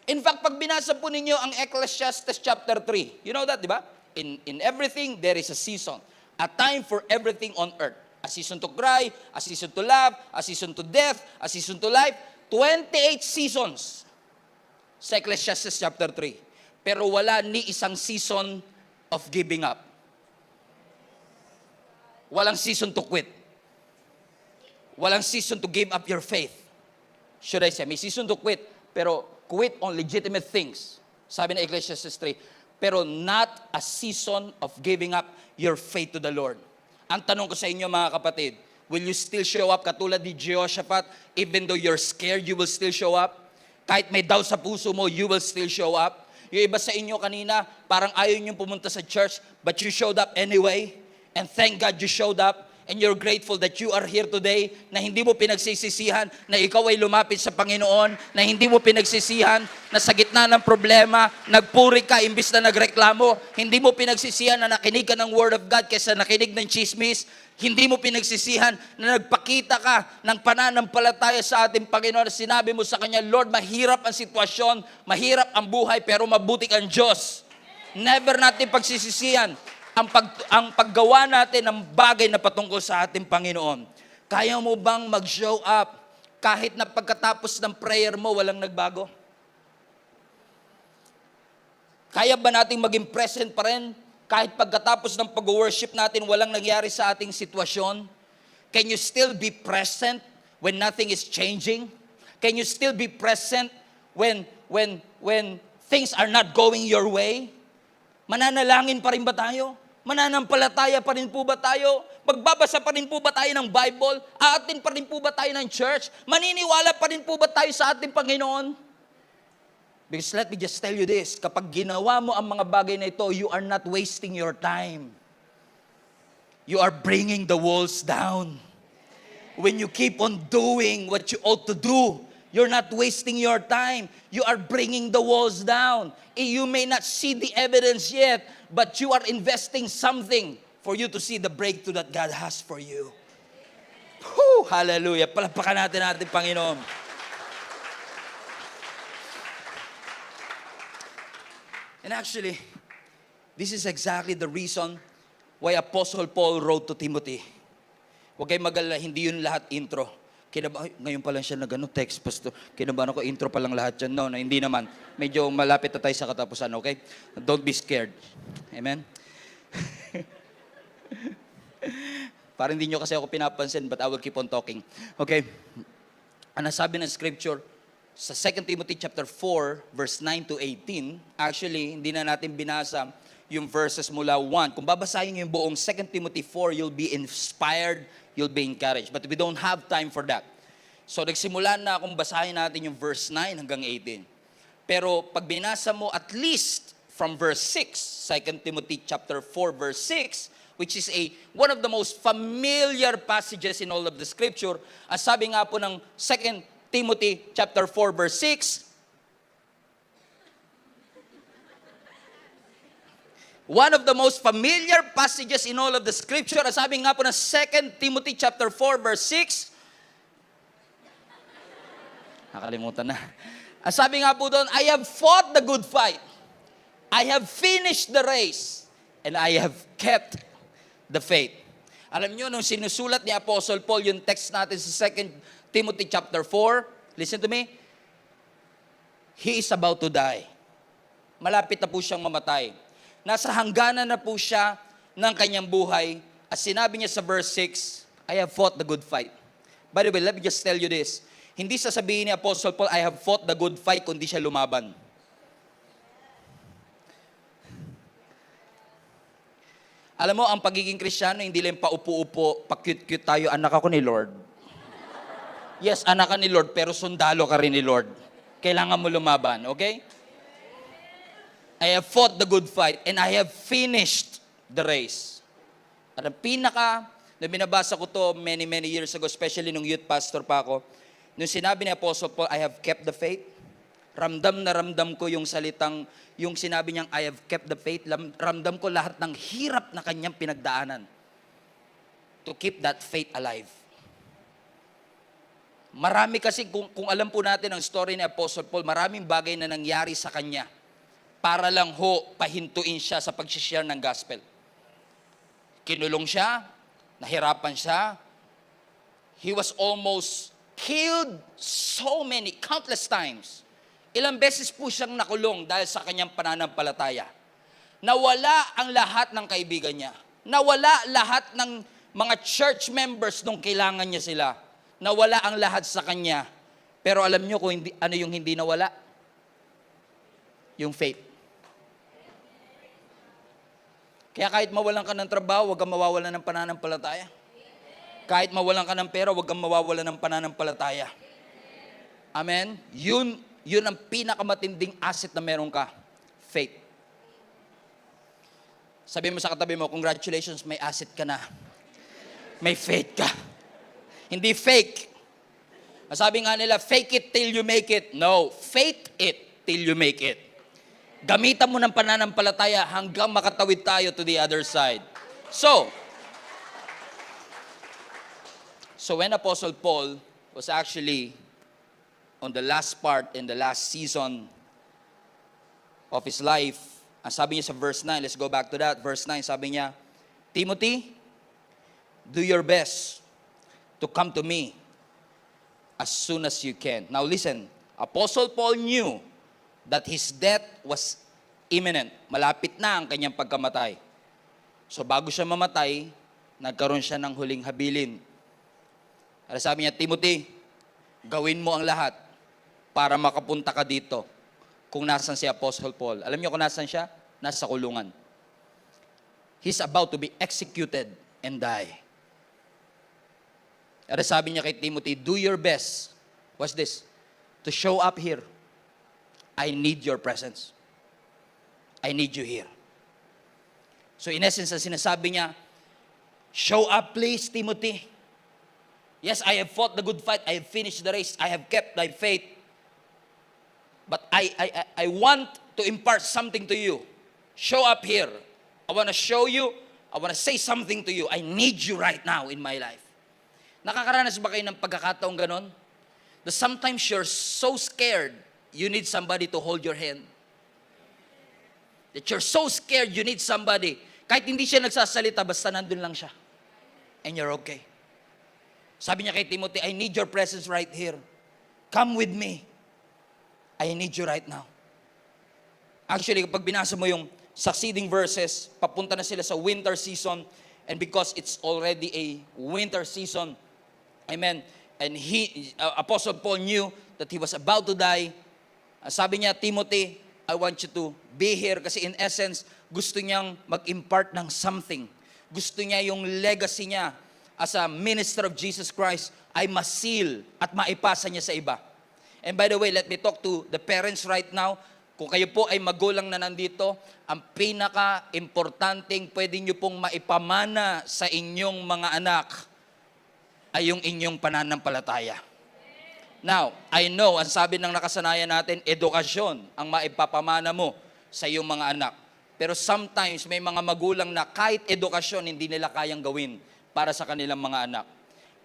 In fact, pag binasa po ninyo ang Ecclesiastes chapter 3, you know that, di ba? In everything, there is a season. A time for everything on earth. A season to cry, a season to laugh, a season to death, a season to life. 28 seasons sa Ecclesiastes chapter 3. Pero wala ni isang season of giving up. Walang season to quit. Walang season to give up your faith. Should I say, may season to quit, pero quit on legitimate things. Sabi na Ecclesiastes 3, pero not a season of giving up your faith to the Lord. Ang tanong ko sa inyo mga kapatid, will you still show up katulad ni Jehoshaphat? Even though you're scared, you will still show up? Kahit may doubt sa puso mo, you will still show up? Yung iba sa inyo kanina, parang ayaw nyo pumunta sa church, but you showed up anyway. And thank God you showed up. And you're grateful that you are here today, na hindi mo pinagsisisihan na ikaw ay lumapit sa Panginoon, na hindi mo pinagsisihan na sa gitna ng problema, nagpuri ka imbis na nagreklamo, hindi mo pinagsisihan na nakinig ka ng Word of God kaysa nakinig ng chismis, hindi mo pinagsisihan na nagpakita ka ng pananampalataya sa ating Panginoon, sinabi mo sa Kanya, Lord, mahirap ang sitwasyon, mahirap ang buhay, pero mabuti ang Diyos. Never natin pagsisisihan ang paggawa natin ng bagay na patungkol sa ating Panginoon. Kaya mo bang mag-show up kahit na pagkatapos ng prayer mo, walang nagbago? Kaya ba nating maging present pa rin kahit pagkatapos ng pag-worship natin, walang nangyari sa ating sitwasyon? Can you still be present when nothing is changing? Can you still be present when things are not going your way? Mananalangin pa rin ba tayo? Mananampalataya pa rin po ba tayo? Magbabasa pa rin po ba tayo ng Bible? Aatin pa rin po ba tayo ng church? Maniniwala pa rin po ba tayo sa ating Panginoon? Because let me just tell you this, kapag ginawa mo ang mga bagay na ito, you are not wasting your time. You are bringing the walls down. When you keep on doing what you ought to do, you're not wasting your time. You are bringing the walls down. You may not see the evidence yet, but you are investing something for you to see the breakthrough that God has for you. Whew, hallelujah. Palakpakan natin ating Panginoon. And actually, this is exactly the reason why Apostle Paul wrote to Timothy. Huwag kayong mag-alala, hindi yun lahat intro. Ngayon pa lang siya text, pastor. Kinabahan ako, intro pa lang lahat yan. No, hindi naman. Medyo malapit na tayo sa katapusan, okay? Don't be scared. Amen? Parang hindi nyo kasi ako pinapansin, but I will keep on talking. Okay? Ang nasabi ng scripture, sa 2 Timothy chapter 4, verse 9 to 18, actually, hindi na natin binasa yung verses mula 1. Kung babasahin yung buong 2 Timothy 4, you'll be inspired, you'll be encouraged. But we don't have time for that. So nagsimula na akong basahin natin yung verse 9 hanggang 18. Pero pag binasa mo at least from verse 6, 2 Timothy chapter 4 verse 6, which is one of the most familiar passages in all of the Scripture. Ang sabi nga po ng 2 Timothy chapter 4 verse 6, one of the most familiar passages in all of the Scripture, ang sabi nga po ng 2 Timothy chapter 4 verse 6, nakalimutan na. Ang sabi nga po doon, I have fought the good fight. I have finished the race. And I have kept the faith. Alam nyo, nung sinusulat ni Apostle Paul yung text natin sa 2 Timothy chapter 4, listen to me, he is about to die. Malapit na po siyang mamatay. Nasa hangganan na po siya ng kanyang buhay. At sinabi niya sa verse 6, I have fought the good fight. By the way, let me just tell you this. Hindi sasabihin ni Apostle Paul, I have fought the good fight, kundi siya lumaban. Alam mo, ang pagiging Kristiyano, hindi lang paupo-upo, pa-cute-cute tayo, anak ako ni Lord. Yes, anak ka ni Lord, pero sundalo ka rin ni Lord. Kailangan mo lumaban, okay? I have fought the good fight, and I have finished the race. At ang na binabasa ko to many years ago, especially nung youth pastor pa ako, nung sinabi ni Apostle Paul, I have kept the faith, ramdam na ramdam ko yung salitang, yung sinabi niyang, I have kept the faith, ramdam ko lahat ng hirap na kanyang pinagdaanan to keep that faith alive. Marami kasi, kung alam po natin ang story ni Apostle Paul, maraming bagay na nangyari sa kanya para lang pahintuin siya sa pag-share ng gospel. Kinulong siya, nahirapan siya, he was almost killed countless times. Ilang beses po siyang nakulong dahil sa kanyang pananampalataya. Nawala ang lahat ng kaibigan niya. Nawala lahat ng mga church members nung kailangan niya sila. Nawala ang lahat sa kanya. Pero alam niyo kung ano yung hindi nawala? Yung faith. Kaya kahit mawalan ka ng trabaho, huwag kang mawawalan ng pananampalataya. Kahit mawalan ka ng pera, huwag kang mawawalan ng pananampalataya. Amen? Yun ang pinakamatinding asset na meron ka. Faith. Sabi mo sa katabi mo, congratulations, may asset ka na. May faith ka. Hindi fake. Sabi nga nila, fake it till you make it. No, faith it till you make it. Gamitan mo ng pananampalataya hanggang makatawid tayo to the other side. So when Apostle Paul was actually on the last part in the last season of his life, ang sabi niya sa verse 9, let's go back to that. Verse 9, sabi niya, Timothy, do your best to come to me as soon as you can. Now listen, Apostle Paul knew that his death was imminent. Malapit na ang kanyang pagkamatay. So bago siya mamatay, nagkaroon siya ng huling habilin. At sabi niya, Timothy, gawin mo ang lahat para makapunta ka dito kung nasan si Apostle Paul. Alam niyo kung nasan siya? Nasa kulungan. He's about to be executed and die. At sabi niya kay Timothy, do your best. What's this? To show up here. I need your presence. I need you here. So in essence, ang sinasabi niya, show up please, Timothy. Yes, I have fought the good fight. I have finished the race. I have kept thy faith. But I want to impart something to you. Show up here. I want to show you. I want to say something to you. I need you right now in my life. Nakakaranas ba kayo ng pagkakataong ganon? That sometimes you're so scared, you need somebody to hold your hand. That you're so scared, you need somebody. Kahit hindi siya nagsasalita, basta nandun lang siya. And you're okay. Sabi niya kay Timothy, I need your presence right here. Come with me. I need you right now. Actually, kapag binasa mo yung succeeding verses, papunta na sila sa winter season. And because it's already a winter season, amen, and Apostle Paul knew that he was about to die. Sabi niya, Timothy, I want you to be here. Kasi in essence, gusto niyang mag-impart ng something. Gusto niya yung legacy niya as a minister of Jesus Christ ay masil at maipasa niya sa iba. And by the way, let me talk to the parents right now. kung kayo po ay magulang na nandito, ang pinaka-importanting pwede nyo pong maipamana sa inyong mga anak ay yung inyong pananampalataya. Now, I know, ang sabi ng nakasanayan natin, edukasyon ang maipapamana mo sa iyong mga anak. Pero sometimes may mga magulang na kahit edukasyon hindi nila kayang gawin para sa kanilang mga anak.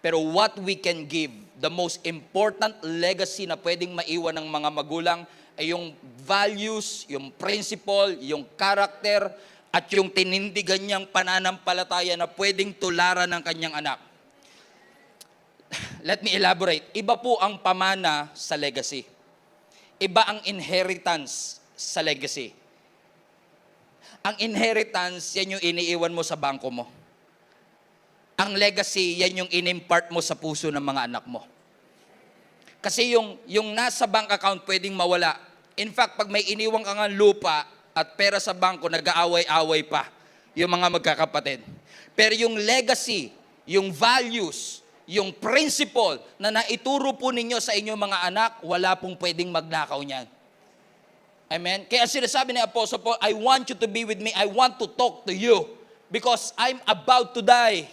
Pero what we can give, the most important legacy na pwedeng maiwan ng mga magulang ay yung values, yung principle, yung character, at yung tinindigan niyang pananampalataya na pwedeng tularan ng kanyang anak. Let me elaborate. Iba po ang pamana sa legacy. Iba ang inheritance sa legacy. Ang inheritance, yan yung iniiwan mo sa bangko mo. Ang legacy, yan yung inimpart mo sa puso ng mga anak mo. Kasi yung nasa bank account pwedeng mawala. In fact, pag may iniwang kang lupa at pera sa bangko, nag-aaway-away pa yung mga magkakapatid. Pero yung legacy, yung values, yung principle na naituro po ninyo sa inyong mga anak, wala pong pwedeng magnakaw niyan. Amen? Kaya sinasabi ni Apostle Paul, I want you to be with me. I want to talk to you because I'm about to die.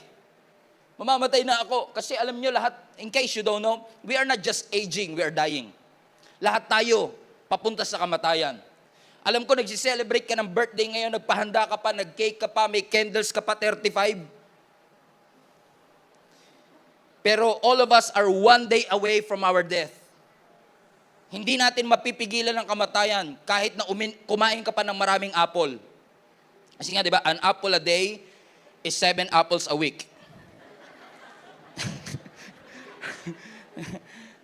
Mamamatay na ako. Kasi alam nyo lahat, in case you don't know, we are not just aging, we are dying. Lahat tayo, papunta sa kamatayan. Alam ko, nagsiselebrate ka ng birthday ngayon, nagpahanda ka pa, nag-cake ka pa, may candles ka pa, 35. Pero all of us are one day away from our death. Hindi natin mapipigilan ang kamatayan kahit na kumain ka pa ng maraming apple. Kasi nga, di ba, an apple a day is 7 apples a week.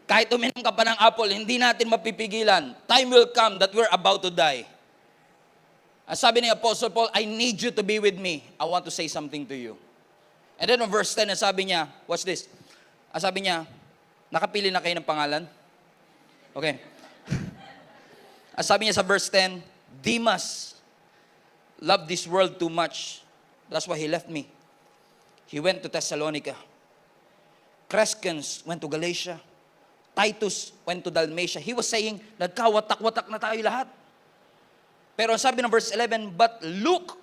Kahit uminom ka pa ng apple, hindi natin mapipigilan. Time will come that we're about to die. As sabi ni Apostle Paul, I need you to be with me. I want to say something to you. And then on verse 10, sabi niya, watch this. Sabi niya, nakapili na kayo ng pangalan? Okay. Sabi niya sa verse 10, Demas loved this world too much. That's why he left me. He went to Thessalonica. Crescens went to Galatia. Titus went to Dalmatia. He was saying, nagkawatak-watak na tayo lahat. Pero ang sabi ng verse 11, but Luke,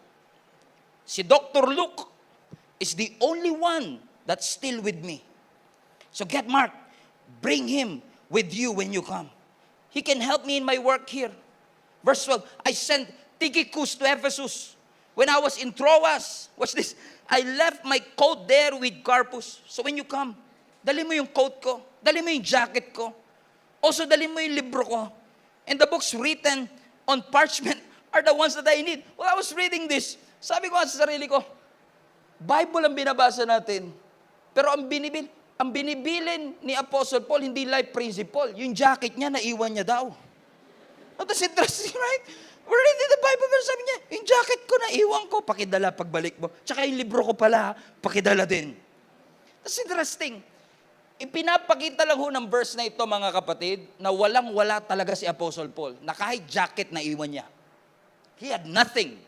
si Dr. Luke, is the only one that's still with me. So get Mark, bring him with you when you come. He can help me in my work here. Verse 12, I sent Tychicus to Ephesus. When I was in Troas, watch this, I left my coat there with Carpus. So when you come, dali mo yung coat ko, dali mo yung jacket ko, also dali mo yung libro ko. And the books written on parchment are the ones that I need. Well, I was reading this. Sabi ko sa sarili ko, Bible ang binabasa natin. Pero ang binibilin ni Apostle Paul, hindi life principle. Yung jacket niya, naiwan niya daw. Oh, that's interesting, right? We're reading the Bible, pero sabi niya, yung jacket ko, naiwan ko, pakidala pagbalik mo. Tsaka yung libro ko pala, pakidala din. That's interesting. Ipinapakita lang ho ng verse na ito, mga kapatid, na walang-wala talaga si Apostle Paul, na kahit jacket naiwan niya. He had nothing.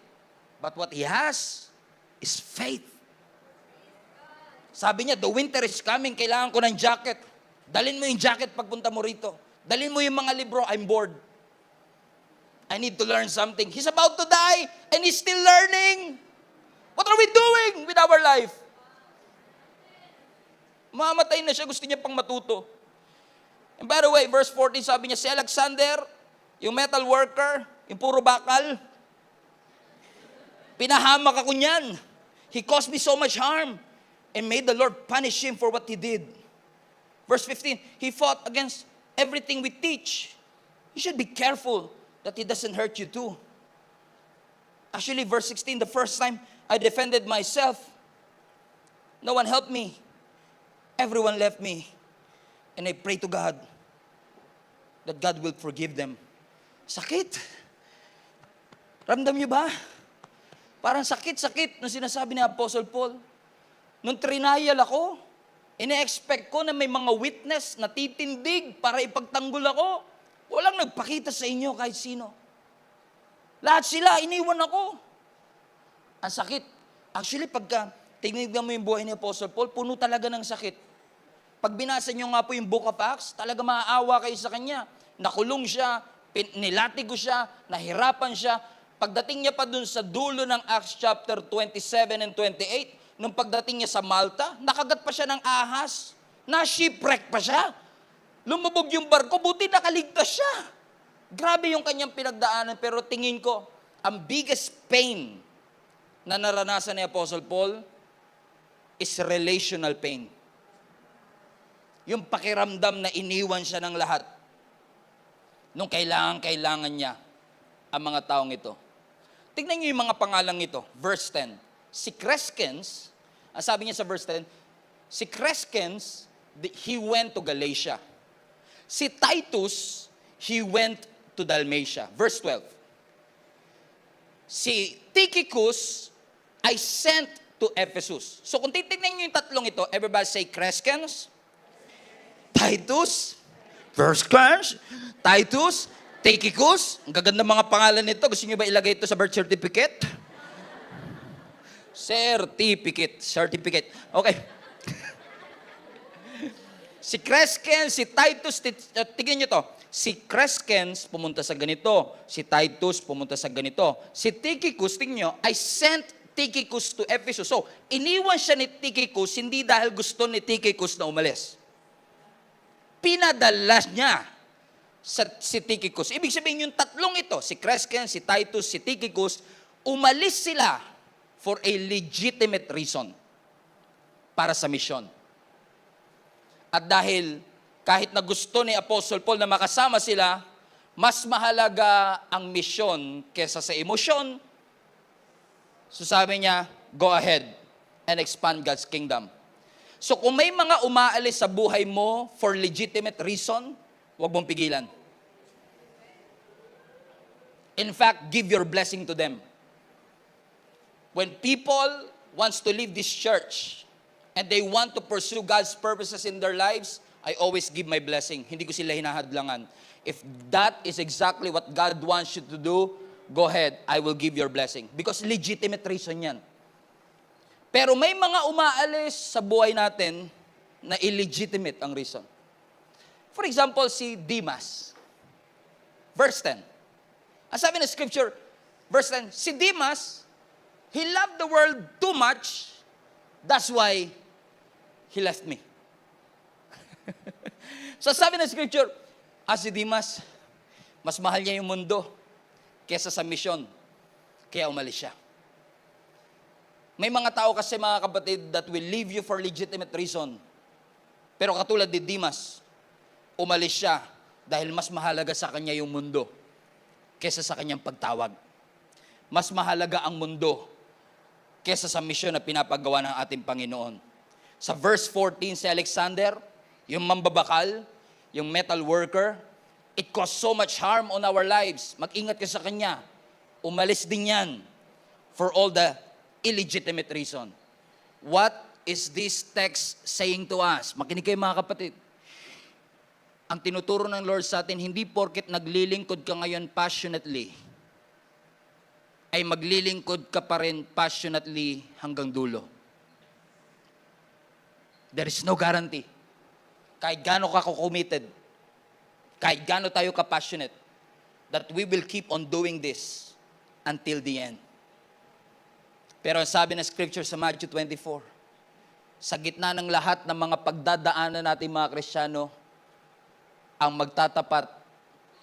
But what he has is faith. Sabi niya, the winter is coming, kailangan ko ng jacket. Dalin mo yung jacket pagpunta mo rito. Dalin mo yung mga libro, I'm bored. I need to learn something. He's about to die, and he's still learning. What are we doing with our life? Mamatay na siya, gusto niya pang matuto. And by the way, verse 14, sabi niya, si Alexander, yung metal worker, yung puro bakal, pinahamak ako niyan. He caused me so much harm. And made the Lord punish him for what he did. Verse 15, he fought against everything we teach. You should be careful that he doesn't hurt you too. Actually, verse 16, the first time I defended myself, no one helped me. Everyone left me. And I pray to God that God will forgive them. Sakit. Ramdam niyo ba? Parang sakit-sakit nung sinasabi ni Apostle Paul. Nung trinayal ako, ine-expect ko na may mga witness na titindig para ipagtanggol ako. Walang nagpakita sa inyo kahit sino. Lahat sila, iniwan ako. Ang sakit. Actually, pagka tingnan mo yung buhay ni Apostle Paul, puno talaga ng sakit. Pag binasa nyo nga po yung Book of Acts, talaga maaawa kayo sa kanya. Nakulong siya, nilatigo siya, nahirapan siya. Pagdating niya pa dun sa dulo ng Acts chapter 27 and 28, nung pagdating niya sa Malta, nakagat pa siya ng ahas, na-shipwreck pa siya. Lumubog yung barko, buti nakaligtas siya. Grabe yung kanyang pinagdaanan, pero tingin ko, ang biggest pain na naranasan ni Apostle Paul is relational pain. Yung pakiramdam na iniwan siya ng lahat nung kailangan niya ang mga taong ito. Tignan niyo yung mga pangalang ito. Verse 10. Si Crescens, ang sabi niya sa verse 10, si Crescens, he went to Galatia. Si Titus, he went to Dalmatia. Verse 12. Si Tychicus, I sent to Ephesus. So kung titignan niyo yung tatlong ito, everybody say Crescens, Titus, Titus, Tychicus. Ang gaganda mga pangalan nito. Gusto niyo ba ilagay ito sa birth certificate? Certificate. Okay. Si Crescens, si Titus, tignan niyo to. Si Crescens pumunta sa ganito. Si Titus pumunta sa ganito. Si Tychicus, tignan niyo, I sent Tychicus to Ephesus. So, iniwan siya ni Tychicus, hindi dahil gusto ni Tychicus na umalis. Pinadala niya si Tychicus. Ibig sabihin yung tatlong ito, si Crescens, si Titus, si Tychicus, umalis sila for a legitimate reason para sa misyon. At dahil kahit na gusto ni Apostle Paul na makasama sila, mas mahalaga ang misyon kesa sa emosyon. So sabi niya, go ahead and expand God's kingdom. So kung may mga umaalis sa buhay mo for legitimate reason, huwag mong pigilan. In fact, give your blessing to them. When people wants to leave this church and they want to pursue God's purposes in their lives, I always give my blessing. Hindi ko sila hinahadlangan. If that is exactly what God wants you to do, go ahead, I will give your blessing. Because legitimate reason yan. Pero may mga umaalis sa buhay natin na illegitimate ang reason. For example, si Demas. Verse 10. Ang sabi ng scripture, verse 10, si Demas, he loved the world too much, that's why he left me. So sabi ng scripture, si Demas, mas mahal niya yung mundo kesa sa misyon, kaya umalis siya. May mga tao kasi mga kapatid that will leave you for legitimate reason. Pero katulad ni Demas, umalis siya dahil mas mahalaga sa kanya yung mundo kesa sa kanyang pagtawag. Mas mahalaga ang mundo kesa sa misyon na pinapagawa ng ating Panginoon. Sa verse 14, si Alexander, yung mambabakal, yung metal worker, it caused so much harm on our lives. Mag-ingat ka sa kanya. Umalis din yan for all the illegitimate reason. What is this text saying to us? Makinig kayo mga kapatid. Ang tinuturo ng Lord sa atin, hindi porket naglilingkod ka ngayon passionately, ay maglilingkod ka pa rin passionately hanggang dulo. There is no guarantee. Kahit gaano ka committed, kahit gaano tayo ka-passionate, that we will keep on doing this until the end. Pero ang sabi ng scripture sa Matthew 24, sa gitna ng lahat ng mga pagdadaanan natin mga Kristiyano, ang magtatapat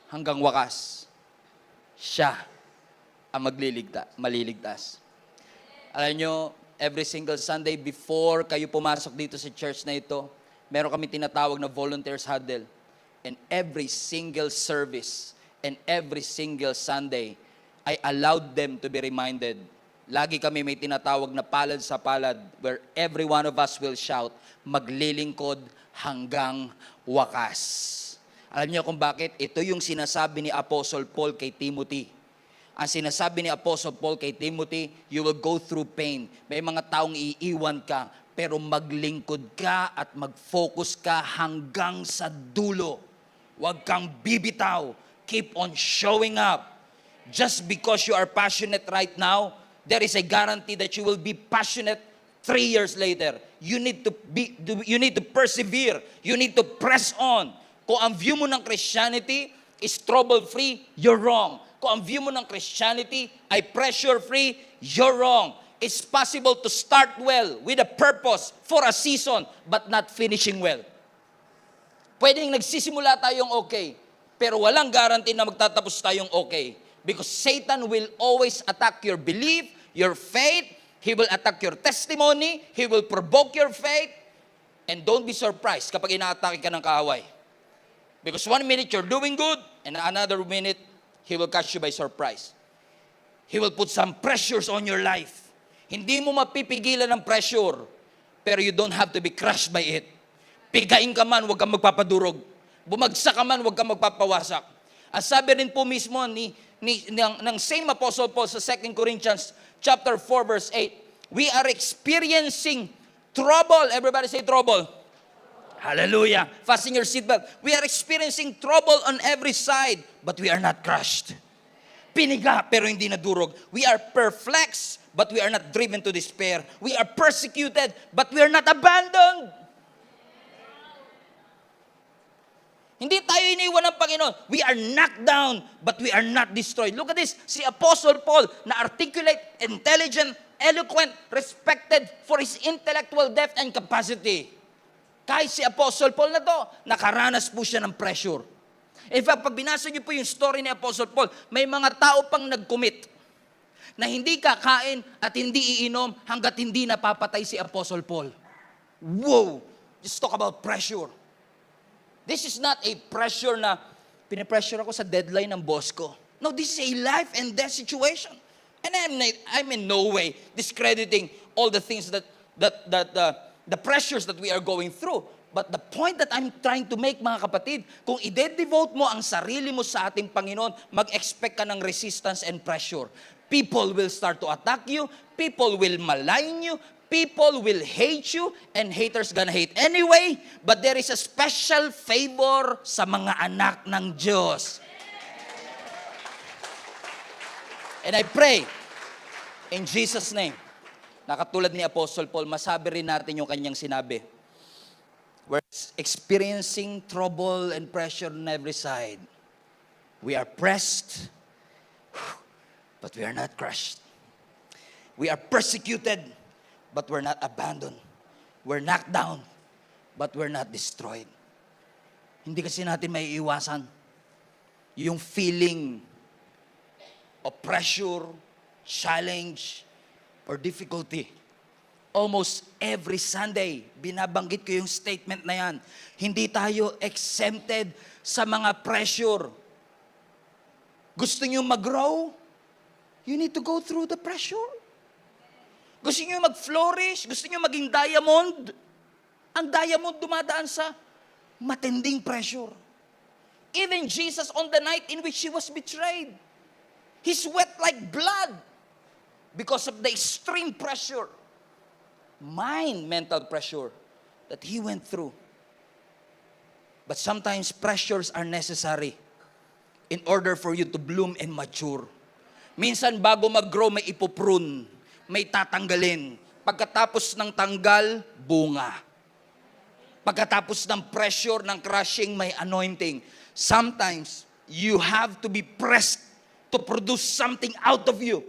hanggang wakas, siya ang maliligtas. Alam nyo, every single Sunday before kayo pumasok dito sa church na ito, meron kami tinatawag na volunteers huddle. And every single service and every single Sunday, I allowed them to be reminded. Lagi kami may tinatawag na palad sa palad where every one of us will shout, maglilingkod hanggang wakas. Alam niyo kung bakit? Ito yung sinasabi ni Apostle Paul kay Timothy. Ang sinasabi ni Apostle Paul kay Timothy, you will go through pain. May mga taong iiwan ka, pero maglingkod ka at mag-focus ka hanggang sa dulo. Huwag kang bibitaw. Keep on showing up. Just because you are passionate right now, there is a guarantee that you will be passionate 3 years later. You need to persevere. You need to press on. Kung ang view mo ng Christianity is trouble-free, you're wrong. Kung ang view mo ng Christianity ay pressure-free, you're wrong. It's possible to start well with a purpose for a season but not finishing well. Pwedeng nagsisimula tayong okay, pero walang guarantee na magtatapos tayong okay. Because Satan will always attack your belief, your faith. He will attack your testimony. He will provoke your faith. And don't be surprised kapag inaatake ka ng kaaway. Because 1 minute you're doing good, and another minute, he will catch you by surprise. He will put some pressures on your life. Hindi mo mapipigilan ng pressure, pero you don't have to be crushed by it. Pigain ka man, huwag kang magpapadurog. Bumagsak ka man, huwag kang magpapawasak. At sabi rin po mismo ng same Apostle Paul sa 2 Corinthians chapter 4 verse 8, we are experiencing trouble. Everybody say trouble. Hallelujah. Fasten your seatbelt. We are experiencing trouble on every side, but we are not crushed. Piniga, pero hindi nadurog. We are perplexed, but we are not driven to despair. We are persecuted, but we are not abandoned. Hindi tayo iniwan ng Panginoon. We are knocked down, but we are not destroyed. Look at this. Si Apostle Paul, na articulate, intelligent, eloquent, respected for his intellectual depth and capacity. Kahit si Apostle Paul na to, nakaranas po siya ng pressure. In fact, pag binasa niyo po yung story ni Apostle Paul, may mga tao pang nag-commit na hindi kakain at hindi iinom hanggat hindi napapatay si Apostle Paul. Whoa! Just talk about pressure. This is not a pressure na pinipressure ako sa deadline ng boss ko. No, this is a life and death situation. And I'm in no way discrediting all the things that the pressures that we are going through. But the point that I'm trying to make, mga kapatid, kung i-devote mo ang sarili mo sa ating Panginoon, mag-expect ka ng resistance and pressure. People will start to attack you. People will malign you. People will hate you, and haters gonna hate anyway, but there is a special favor sa mga anak ng Diyos. And I pray, in Jesus' name, na katulad ni Apostle Paul, masabi rin natin yung kanyang sinabi. We're experiencing trouble and pressure on every side. We are pressed, but we are not crushed. We are persecuted, but we're not abandoned. We're knocked down, but we're not destroyed. Hindi kasi natin may iwasan yung feeling of pressure, challenge, or difficulty. Almost every Sunday, binabanggit ko yung statement na yan. Hindi tayo exempted sa mga pressure. Gusto nyo mag-grow? You need to go through the pressure. Gusto nyo mag-flourish? Gusto nyo maging diamond? Ang diamond dumadaan sa matinding pressure. Even Jesus on the night in which he was betrayed, he sweat like blood because of the extreme pressure, mental pressure that he went through. But sometimes pressures are necessary in order for you to bloom and mature. Minsan bago mag-grow, may ipoprune, may tatanggalin. Pagkatapos ng tanggal, bunga. Pagkatapos ng pressure, ng crushing, may anointing. Sometimes, you have to be pressed to produce something out of you.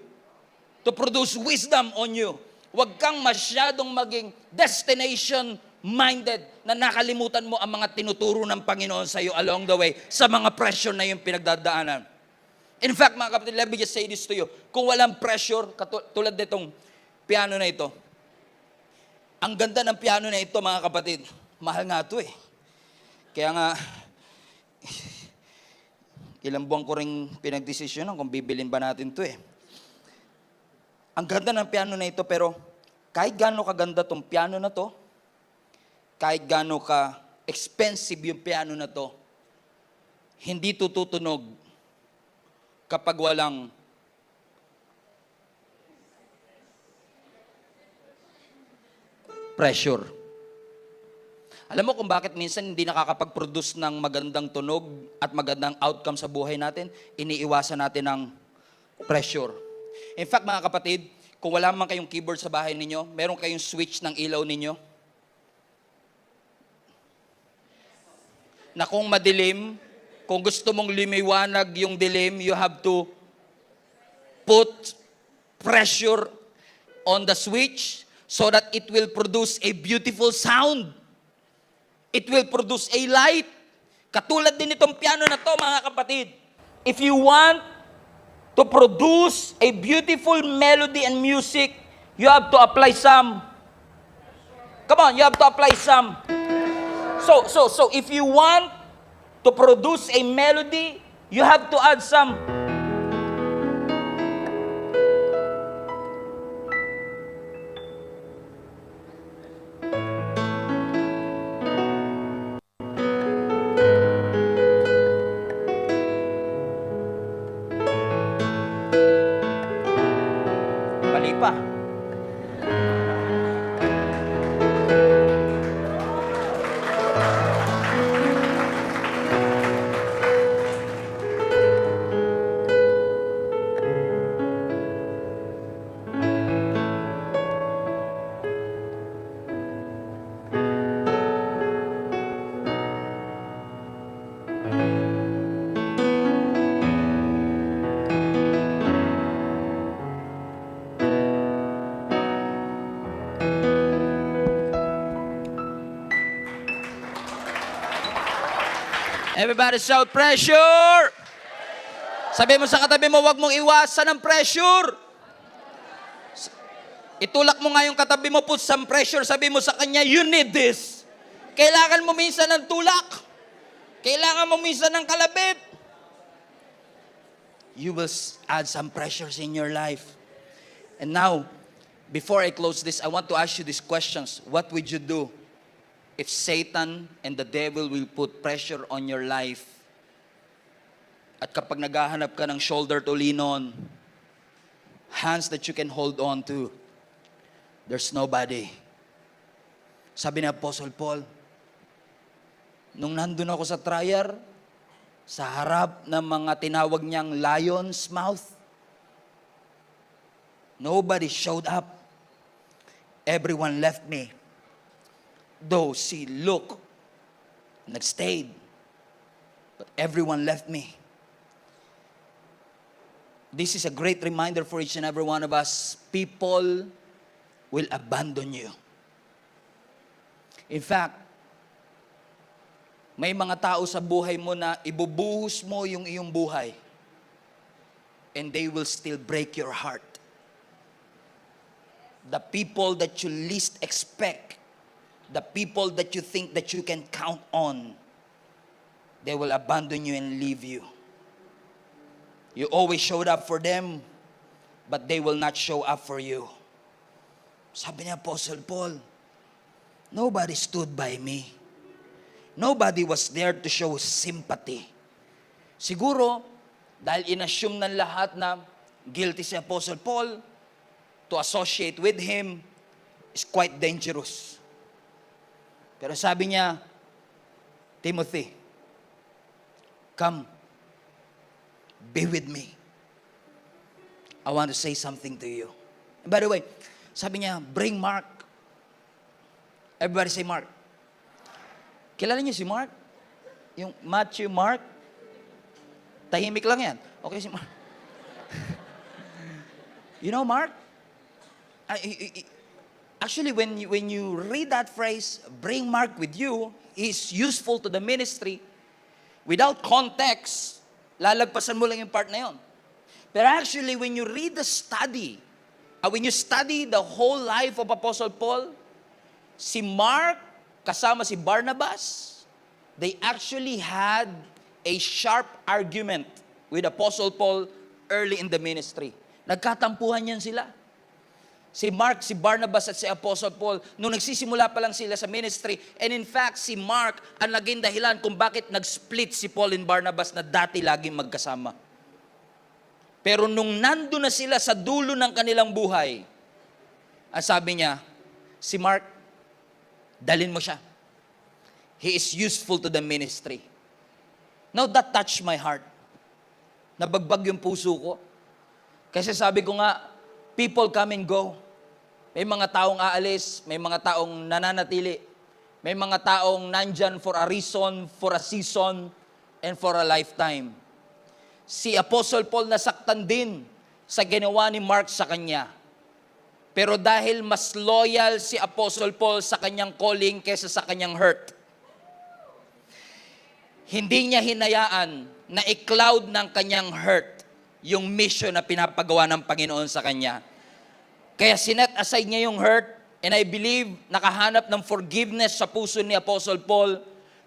To produce wisdom on you. Huwag kang masyadong maging destination-minded na nakalimutan mo ang mga tinuturo ng Panginoon sa iyo along the way sa mga pressure na yung pinagdadaanan. In fact, mga kapatid, let me just say this to you. Kung walang pressure, tulad nitong piano na ito, ang ganda ng piano na ito, mga kapatid, mahal nga ito eh. Kaya nga, ilang buwan ko rin pinagdesisyonan kung bibilin ba natin ito eh. Ang ganda ng piano na ito, pero kahit gaano kaganda tong piano na to, kahit gaano ka expensive yung piano na to, hindi tututunog kapag walang pressure. Alam mo kung bakit minsan hindi nakakapag-produce ng magandang tunog at magandang outcome sa buhay natin? Iniiwasan natin ng pressure. In fact, mga kapatid, kung wala man kayong keyboard sa bahay ninyo, meron kayong switch ng ilaw ninyo, na kung madilim, Kung gusto mong lumiwanag yung dilim, you have to put pressure on the switch so that it will produce a beautiful sound. It will produce a light. Katulad din itong piano na to, mga kapatid. If you want to produce a beautiful melody and music, you have to apply some. Come on, you have to apply some. So if you want to produce a melody, you have to add some. Mali pa. Everybody shout pressure! Sabi mo sa katabi mo, huwag mong iwasan ang pressure. Itulak mo nga yung katabi mo, put some pressure. Sabi mo sa kanya, you need this. Kailangan mo minsan ng tulak. Kailangan mo minsan ng kalabit. You will add some pressures in your life. And now, before I close this, I want to ask you these questions. What would you do if Satan and the devil will put pressure on your life? At kapag naghahanap ka ng shoulder to lean on, hands that you can hold on to, there's nobody. Sabi ni Apostle Paul, nung nandun ako sa trial, sa harap ng mga tinawag niyang lion's mouth, nobody showed up. Everyone left me. Those he looked, nagstayed. But everyone left me. This is a great reminder for each and every one of us. People will abandon you. In fact, may mga tao sa buhay mo na ibubuhos mo yung iyong buhay and they will still break your heart. The people that you least expect, the people that you think that you can count on, they will abandon you and leave you. You always showed up for them, but they will not show up for you. Sabi ni Apostle Paul, nobody stood by me. Nobody was there to show sympathy. Siguro, dahil inassume ng lahat na guilty si Apostle Paul, to associate with him is quite dangerous. Pero sabi niya, Timothy, come, be with me. I want to say something to you. And by the way, sabi niya, bring Mark. Everybody say Mark. Kilala niyo si Mark? Yung Matthew, Mark? Tahimik lang yan. Okay, si Mark. You know Mark? Actually, when you read that phrase, bring Mark with you, he's useful to the ministry. Without context, lalagpasan mo lang yung part na yun. Pero actually, when you read the study, when you study the whole life of Apostle Paul, si Mark, kasama si Barnabas, they actually had a sharp argument with Apostle Paul early in the ministry. Nagkatampuhan yan sila. Si Mark, si Barnabas at si Apostle Paul, nung nagsisimula pa lang sila sa ministry, and in fact, si Mark ang naging dahilan kung bakit nag-split si Paul and Barnabas na dati laging magkasama. Pero nung nando na sila sa dulo ng kanilang buhay, ang sabi niya, si Mark, dalin mo siya. He is useful to the ministry. Now that touched my heart. Nabagbag yung puso ko. Kasi sabi ko nga, people come and go. May mga taong aalis, may mga taong nananatili. May mga taong nandyan for a reason, for a season. and for a lifetime. Si Apostle Paul nasaktan din sa ginawa ni Mark sa kanya. Pero dahil mas loyal si Apostle Paul sa kanyang calling kaysa sa kanyang hurt, hindi niya hinayaan na i-cloud ng kanyang hurt yung mission na pinapagawa ng Panginoon sa kanya. Kaya sinet aside niya yung hurt, and I believe nakahanap ng forgiveness sa puso ni Apostle Paul.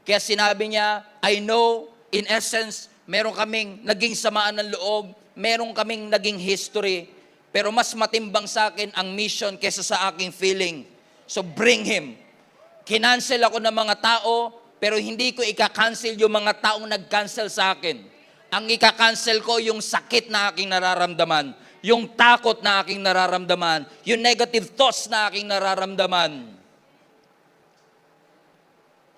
Kaya sinabi niya, I know, in essence, meron kaming naging samaan ng loob, meron kaming naging history, pero mas matimbang sa akin ang mission kaysa sa aking feeling. So bring him. Kinancel ako ng mga tao, pero hindi ko ika-cancel yung mga taong nag-cancel sa akin. Ang ika-cancel ko yung sakit na aking nararamdaman, yung takot na aking nararamdaman, yung negative thoughts na aking nararamdaman.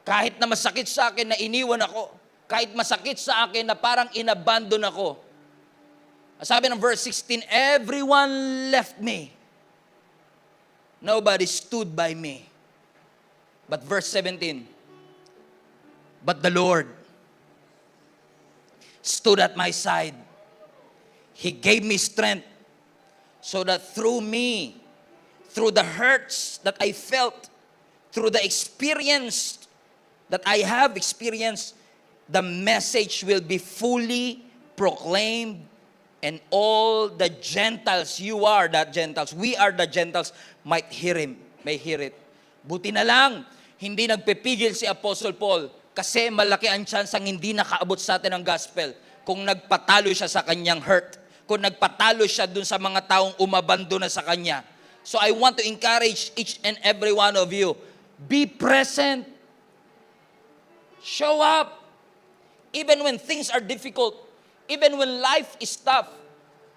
Kahit na masakit sa akin na iniwan ako, kahit masakit sa akin na parang inabandon ako. Sabi ng verse 16, everyone left me. Nobody stood by me. But verse 17, but the Lord stood at my side. He gave me strength so that through me, through the hurts that I felt, through the experience that I have experienced, the message will be fully proclaimed, and all the Gentiles, you are the Gentiles, we are the Gentiles, might hear him, may hear it. Buti na lang, hindi nagpipigil si Apostle Paul kasi malaki ang chance ang hindi nakaabot sa atin ang gospel kung nagpatalo siya sa kanyang hurt, kung nagpatalo siya dun sa mga taong umabandona sa kanya. So I want to encourage each and every one of you, be present, show up, even when things are difficult, even when life is tough.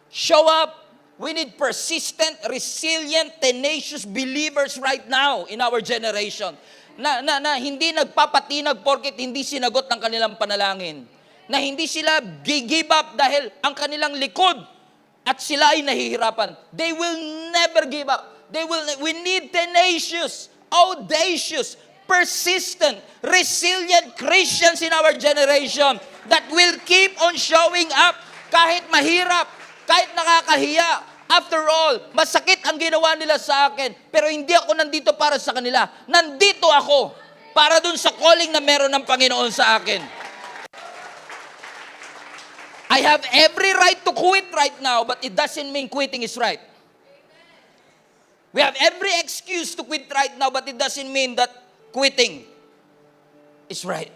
Show up. We need persistent, resilient, tenacious believers right now in our generation. Na hindi nagpapatinag porket hindi sinagot ng kanilang panalangin. Na hindi sila give up dahil ang kanilang likod at sila ay nahihirapan. They will never give up. We need tenacious, audacious, persistent, resilient Christians in our generation that will keep on showing up kahit mahirap, kahit nakakahiya. After all, masakit ang ginawa nila sa akin, pero hindi ako nandito para sa kanila. Nandito ako para dun sa calling na meron ng Panginoon sa akin. I have every right to quit right now, but it doesn't mean quitting is right. We have every excuse to quit right now, but it doesn't mean that quitting is right.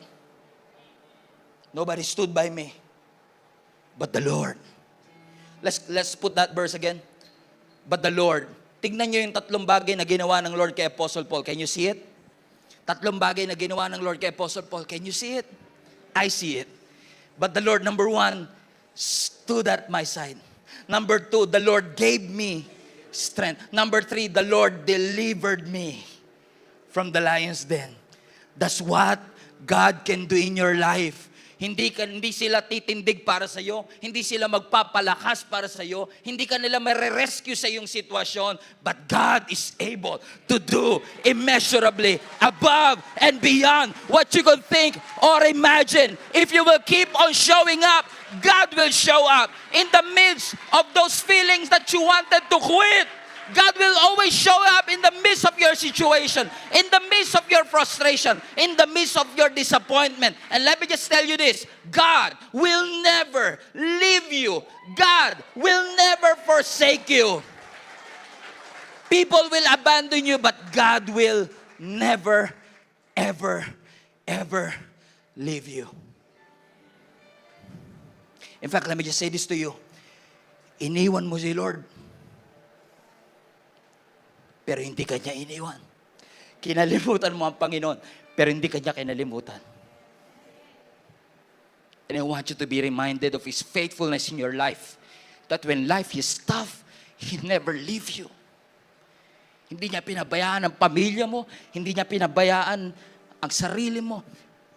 Nobody stood by me, but the Lord. Let's put that verse again. But the Lord. Tignan nyo yung tatlong bagay na ginawa ng Lord kay Apostle Paul. Can you see it? Tatlong bagay na ginawa ng Lord kay Apostle Paul. Can you see it? I see it. But the Lord, number one, stood at my side. Number two, the Lord gave me strength. Number three, the Lord delivered me from the lion's den. That's what God can do in your life. Hindi sila titindig para sa iyo, hindi sila magpapalakas para sa iyo, hindi ka nila mare-rescue sa iyong sitwasyon, but God is able to do immeasurably above and beyond what you can think or imagine. If you will keep on showing up, God will show up in the midst of those feelings that you wanted to quit. God will always show up in the midst of your situation, in the midst of your frustration, in the midst of your disappointment. And let me just tell you this, God will never leave you. God will never forsake you. People will abandon you, but God will never, ever, ever leave you. In fact, let me just say this to you. Iniwan mo si Lord, pero hindi ka niya iniwan. Kinalimutan mo ang Panginoon, pero hindi ka niya kinalimutan. And I want you to be reminded of His faithfulness in your life. That when life is tough, He never leave you. Hindi niya pinabayaan ang pamilya mo, hindi niya pinabayaan ang sarili mo.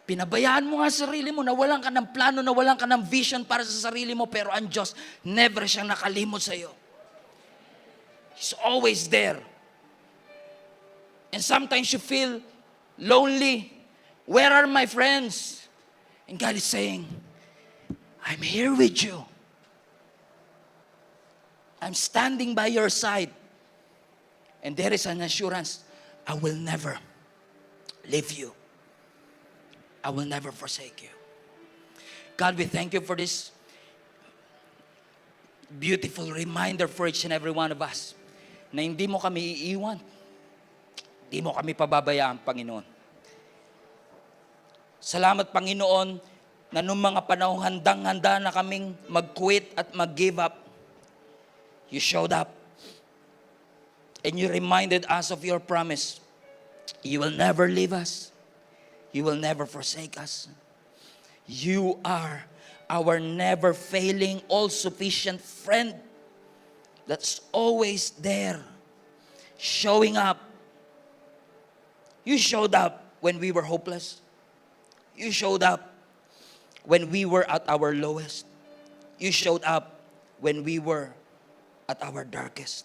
Pinabayaan mo nga sarili mo, nawalan ka ng plano, nawalan ka ng vision para sa sarili mo, pero ang Diyos, never siyang nakalimot sa iyo. He's always there. And sometimes you feel lonely. Where are my friends? And God is saying, I'm here with you. I'm standing by your side. And there is an assurance, I will never leave you. I will never forsake you. God, we thank you for this beautiful reminder for each and every one of us na hindi mo kami iiwan. Hindi mo kami pababayaan, Panginoon. Salamat, Panginoon, na nung mga panahong handang-handa na kaming mag-quit at mag-give up, you showed up. And you reminded us of your promise. You will never leave us. You will never forsake us. You are our never-failing, all-sufficient friend that's always there, showing up. You showed up when we were hopeless. You showed up when we were at our lowest. You showed up when we were at our darkest.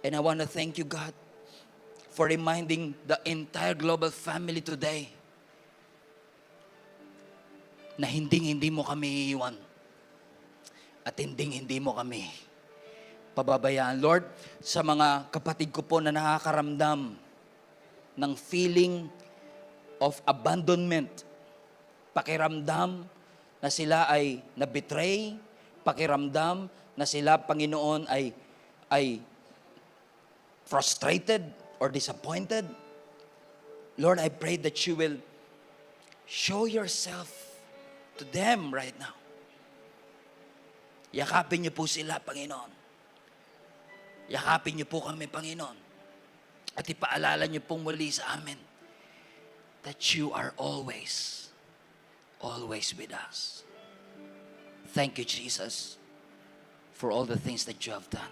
And I want to thank you, God, for reminding the entire global family today na hindi mo kami iiwan at hindi mo kami pababayaan. Lord, sa mga kapatid ko po na nakakaramdam ng feeling of abandonment, pakiramdam na sila ay na-betray, pakiramdam na sila, Panginoon, ay frustrated or disappointed, Lord, I pray that you will show yourself to them right now. Yakapin niyo po sila, Panginoon. Yakapin niyo po kami, Panginoon. At ipaalala niyo pong muli sa amin that you are always with us. Thank you, Jesus, for all the things that you have done.